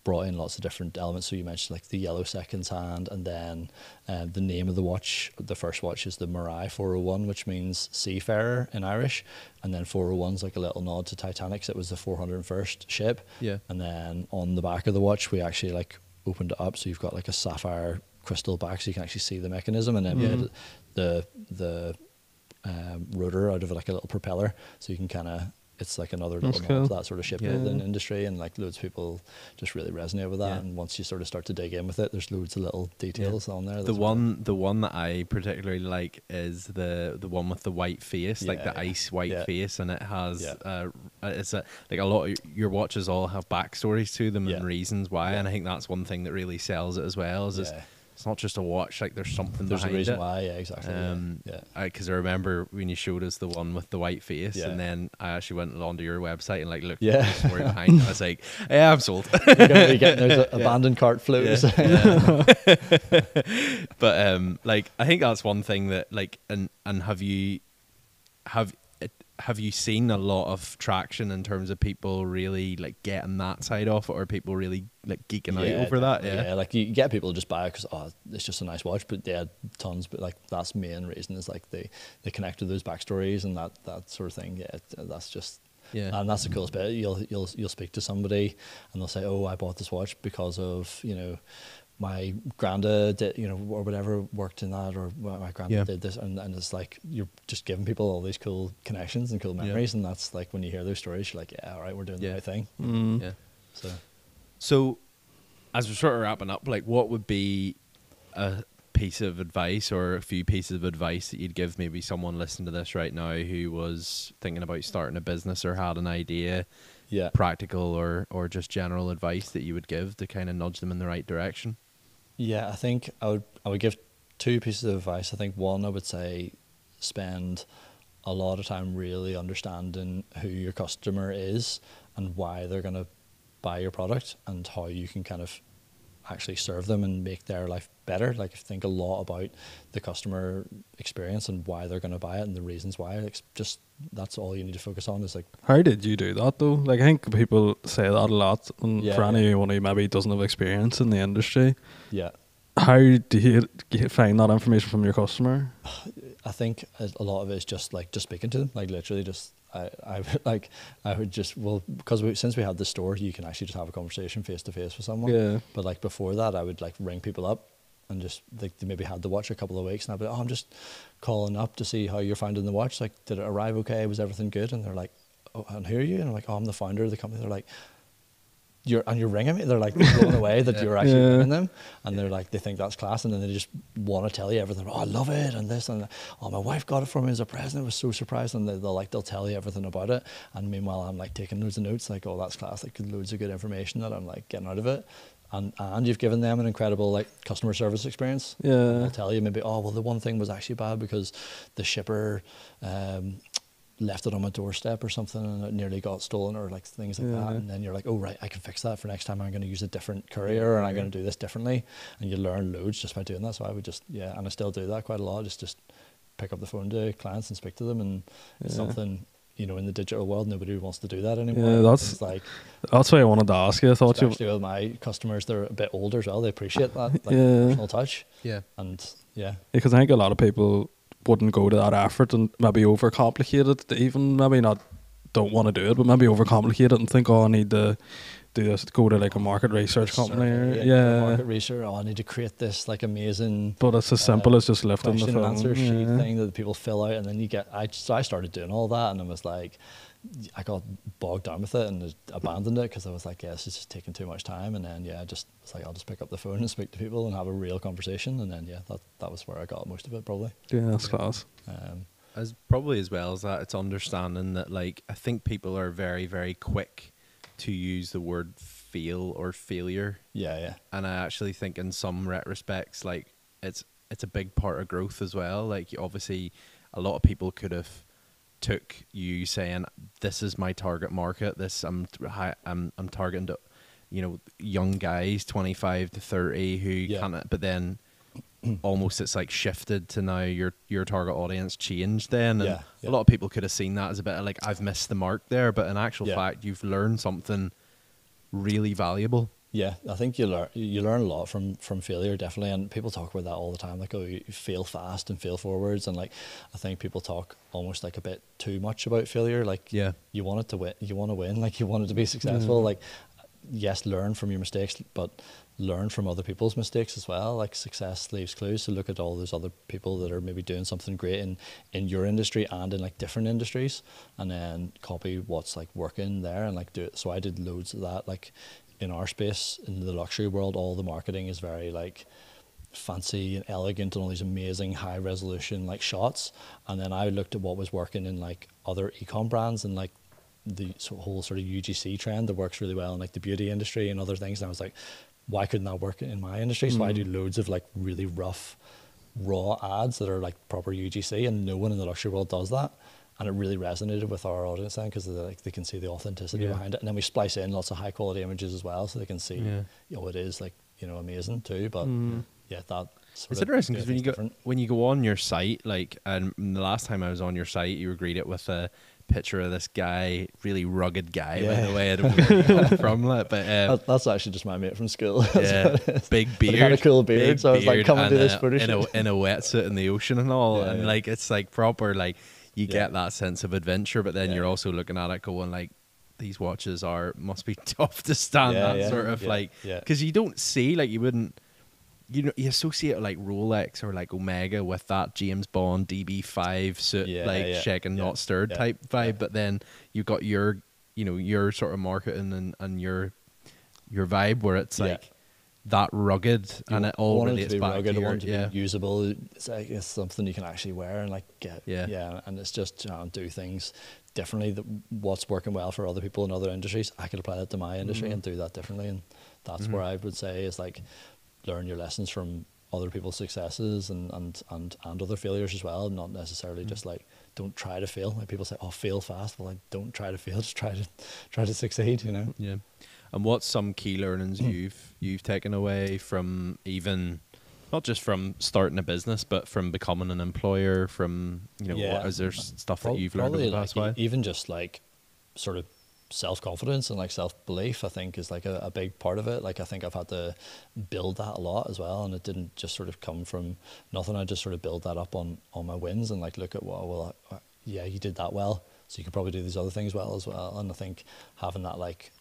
brought in lots of different elements. So you mentioned like the yellow seconds hand, and then the name of the watch, the first watch is the Marai 401, which means seafarer in Irish, and then 401's like a little nod to Titanic, 'cause it was the 401st ship. Yeah. And then on the back of the watch we actually like opened it up, so you've got like a sapphire crystal back, so you can actually see the mechanism, and then we had the rotor out of like a little propeller, so you can kind of, it's like another little nod to that sort of shipbuilding industry, and like loads of people just really resonate with that. And once you sort of start to dig in with it, there's loads of little details on there. The one that I particularly like is the one with the white face, like the ice white face, and it has it's like a lot of your watches all have backstories to them and reasons why, and I think that's one thing that really sells it as well. Is it's not just a watch, like there's something behind it. There's a reason why, exactly. Because I remember when you showed us the one with the white face, and then I actually went onto your website and like looked at the story behind it. I was like, yeah, I'm sold. You're going to be getting those abandoned cart floats. But like I think that's one thing that like, and have you seen a lot of traction in terms of people really like getting that side off, or people really like geeking out over that? Yeah, like you get people to just buy it because it's just a nice watch, but tons. But like that's the main reason is like they connect to those backstories and that sort of thing. Yeah, that's just. Yeah, and that's the coolest bit. You'll speak to somebody and they'll say, "Oh, I bought this watch because of my granddad did, or whatever worked in that, or my granddad did this," and it's like you're just giving people all these cool connections and cool memories, and that's like when you hear those stories, you're like, yeah, all right, we're doing the right thing. Yeah. So as we're sort of wrapping up, like what would be a piece of advice or a few pieces of advice that you'd give maybe someone listening to this right now who was thinking about starting a business or had an idea, practical or just general advice that you would give to kind of nudge them in the right direction? Yeah, I think I would give two pieces of advice. I think one, I would say spend a lot of time really understanding who your customer is and why they're going to buy your product, and how you can kind of actually serve them and make their life better. Like think a lot about the customer experience and why they're going to buy it and the reasons why. Like just that's all you need to focus on. Is like, how did you do that though? Like I think people say that a lot, and for anyone who maybe doesn't have experience in the industry, how do you find that information from your customer? I think a lot of it is just speaking to them, like literally just. I would just, because since we had the store, you can actually just have a conversation face to face with someone. Yeah. But like before that, I would like ring people up and just they maybe had the watch a couple of weeks, and I'd be like, I'm just calling up to see how you're finding the watch. Like, did it arrive okay? Was everything good? And they're like, oh, and who are you? And I'm like, oh, I'm the founder of the company. They're like, you're ringing me. They're like blown away that you're actually ringing them, and they're like, they think that's class, and then they just want to tell you everything. Oh, I love it, and this, and oh, my wife got it for me as a present. I was so surprised, and they'll tell you everything about it. And meanwhile, I'm like taking loads of notes, like, oh, that's class, like loads of good information that I'm like getting out of it. And you've given them an incredible like customer service experience. Yeah, and they'll tell you maybe, oh, well, the one thing was actually bad because the shipper left it on my doorstep or something and it nearly got stolen, or like things like that. And then you're like, oh right, I can fix that for next time. I'm going to use a different courier and I'm going to do this differently. And you learn loads just by doing that. So I would just, and I still do that quite a lot. Just pick up the phone to clients and speak to them. And it's something, in the digital world, nobody wants to do that anymore. Yeah, that's why I wanted to ask you. I thought especially with my customers, they're a bit older as well. They appreciate that personal touch. Yeah. And because I think a lot of people wouldn't go to that effort and maybe overcomplicate it, even maybe don't want to do it, but maybe overcomplicate it and think, oh, I need to do this, go to like a market research company. Market research, I need to create this like amazing. But it's as simple as just lifting the phone. Answer sheet thing that people fill out, and then you get. So I started doing all that, and I was like, I got bogged down with it and abandoned it because I was like, it's just taking too much time. And then I just was like, I'll just pick up the phone and speak to people and have a real conversation. And then that was where I got most of it probably. Yeah, that's class. As probably as well as that, it's understanding that like I think people are very, very quick to use the word fail or failure. Yeah. And I actually think in some respects, like it's a big part of growth as well. Like obviously a lot of people could have took you saying, this is my target market, this I'm targeting to, young guys 25 to 30 who can't, but then almost it's like shifted to now your target audience changed then, and a lot of people could have seen that as a bit of like, I've missed the mark there, but in actual fact you've learned something really valuable. Yeah, I think you learn a lot from failure, definitely, and people talk about that all the time, like, oh, you fail fast and fail forwards, and like I think people talk almost like a bit too much about failure. Like, you want it to win, you want to win, like you want it to be successful. Like, yes, learn from your mistakes, but learn from other people's mistakes as well. Like, success leaves clues, so look at all those other people that are maybe doing something great in your industry and in like different industries, and then copy what's like working there and like do it. So I did loads of that. Like, in our space, in the luxury world, all the marketing is very like fancy and elegant and all these amazing high resolution like shots, and then I looked at what was working in like other e-com brands and like the whole sort of UGC trend that works really well in like the beauty industry and other things, and I was like, why couldn't that work in my industry? So I do loads of like really rough raw ads that are like proper UGC, and no one in the luxury world does that. And it really resonated with our audience then, because like they can see the authenticity behind it, and then we splice in lots of high quality images as well, so they can see, it is like, amazing too. But that it's interesting because when you go on your site, like, and the last time I was on your site, you were greeted with a picture of this guy, really rugged guy, by the way. I don't know where you come from, like, but that's actually just my mate from school. Big beard, he had a cool beard, so I was like, come and do this photo shoot in a wetsuit in the ocean and all, and like it's like proper like. You get that sense of adventure, but then you're also looking at it going like, these watches must be tough to stand sort of like, because you don't see, like, you wouldn't, you associate like Rolex or like Omega with that James Bond DB5 suit, shaken not stirred type vibe, but then you've got your sort of marketing and your vibe where it's like that rugged, and it all relates back to your, to be usable. It's like it's something you can actually wear and like get, and it's just do things differently. What's working well for other people in other industries, I could apply that to my industry and do that differently, and that's where I would say is like, learn your lessons from other people's successes and other failures as well, not necessarily just like, don't try to fail. Like, people say, oh, fail fast. Well, like, don't try to fail, just try to succeed, Yeah. And what's some key learnings you've taken away from, even not just from starting a business, but from becoming an employer? From what is there stuff that you've learned over the past while? Even just like sort of self-confidence and like self-belief, I think, is like a big part of it. Like, I think I've had to build that a lot as well, and it didn't just sort of come from nothing. I just sort of build that up on my wins and like look at you did that well, so you could probably do these other things well as well. And I think having that like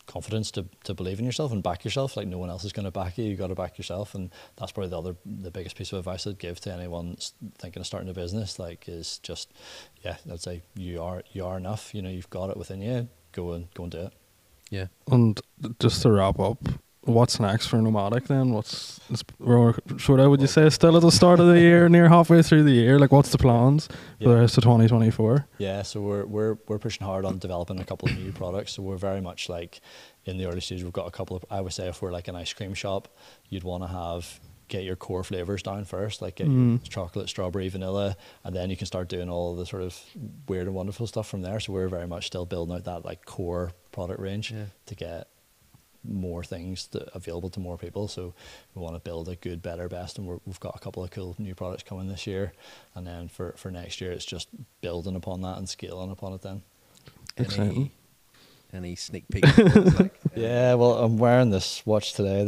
confidence to believe in yourself and back yourself, like no one else is going to back you got to back yourself, and that's probably the biggest piece of advice I'd give to anyone thinking of starting a business, like, is just I'd say you are enough, you've got it within you, go and do it. Yeah. And just to wrap up, what's next for Nomadic then? Would you say still at the start of the year, near halfway through the year? Like, what's the plans for the rest of 2024? Yeah, so we're pushing hard on developing a couple of new products. So we're very much like in the early stage. We've got a couple of, I would say, if we're like an ice cream shop, you'd want to get your core flavors down first, like get your chocolate, strawberry, vanilla, and then you can start doing all the sort of weird and wonderful stuff from there. So we're very much still building out that like core product range to get more things available to more people. So we want to build a good, better, best, and we've got a couple of cool new products coming this year, and then for next year it's just building upon that and scaling upon it then. Exciting. Any sneak peek? Yeah, well, I'm wearing this watch today.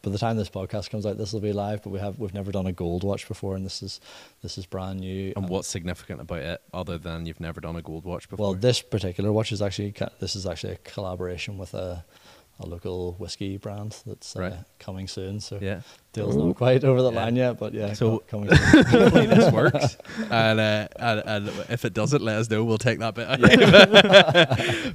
By the time this podcast comes out, this will be live, but we've never done a gold watch before, and this is brand new. And what's significant about it, other than you've never done a gold watch before? Well, this particular watch is actually a collaboration with a local whiskey brand that's coming soon. So deal's not quite over the line yet, but so coming soon. Hopefully this works, and if it doesn't, let us know. We'll take that bit out.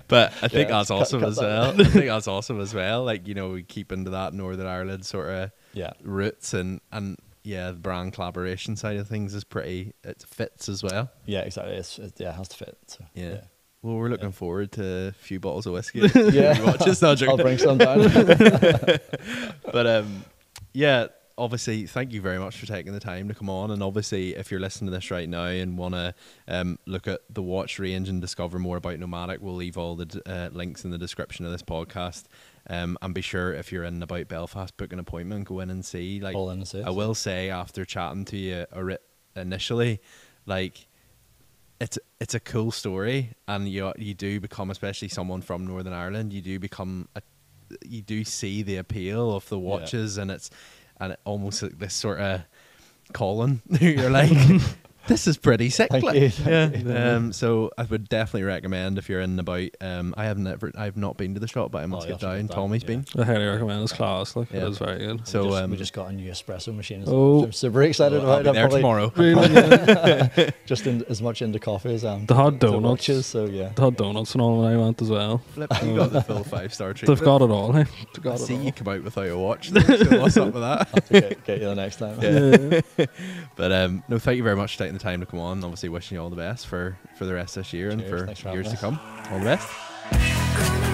But I think that's awesome as well. I think that's awesome as well. Like, we keep into that Northern Ireland sort of roots, and the brand collaboration side of things is it fits as well. Yeah, exactly. It has to fit. So, yeah. Well, we're looking forward to a few bottles of whiskey. Watches. I'll bring some down. But obviously, thank you very much for taking the time to come on. And obviously, if you're listening to this right now and want to look at the watch range and discover more about Nomadic, we'll leave all the links in the description of this podcast. And be sure, if you're in and about Belfast, book an appointment, go in and see. Like, I will say, after chatting to you initially, like, it's a cool story, and you do become, especially someone from Northern Ireland, you do see the appeal of the watches, and it almost like this sort of calling. You're like, this is pretty sick. Thank you. So I would definitely recommend, if you're in and about. I've not been to the shop, but I must get down. Tommy's been. I highly recommend. It's class. Like, it was very good. So we just got a new espresso machine. I'm super excited about it. I'll be there tomorrow. Really, just as much into coffee as the hot donuts. Watches, so yeah. The hot donuts and all when I went as well. Flip, you got the full 5-star treatment. They've got it all. Hey? I see you come out without a watch. So what's up with that? I'll have to get you the next time. Yeah. But no, thank you very much for taking the time to come on. Obviously, wishing you all the best for the rest of this year. Cheers, and for years to come. All the best.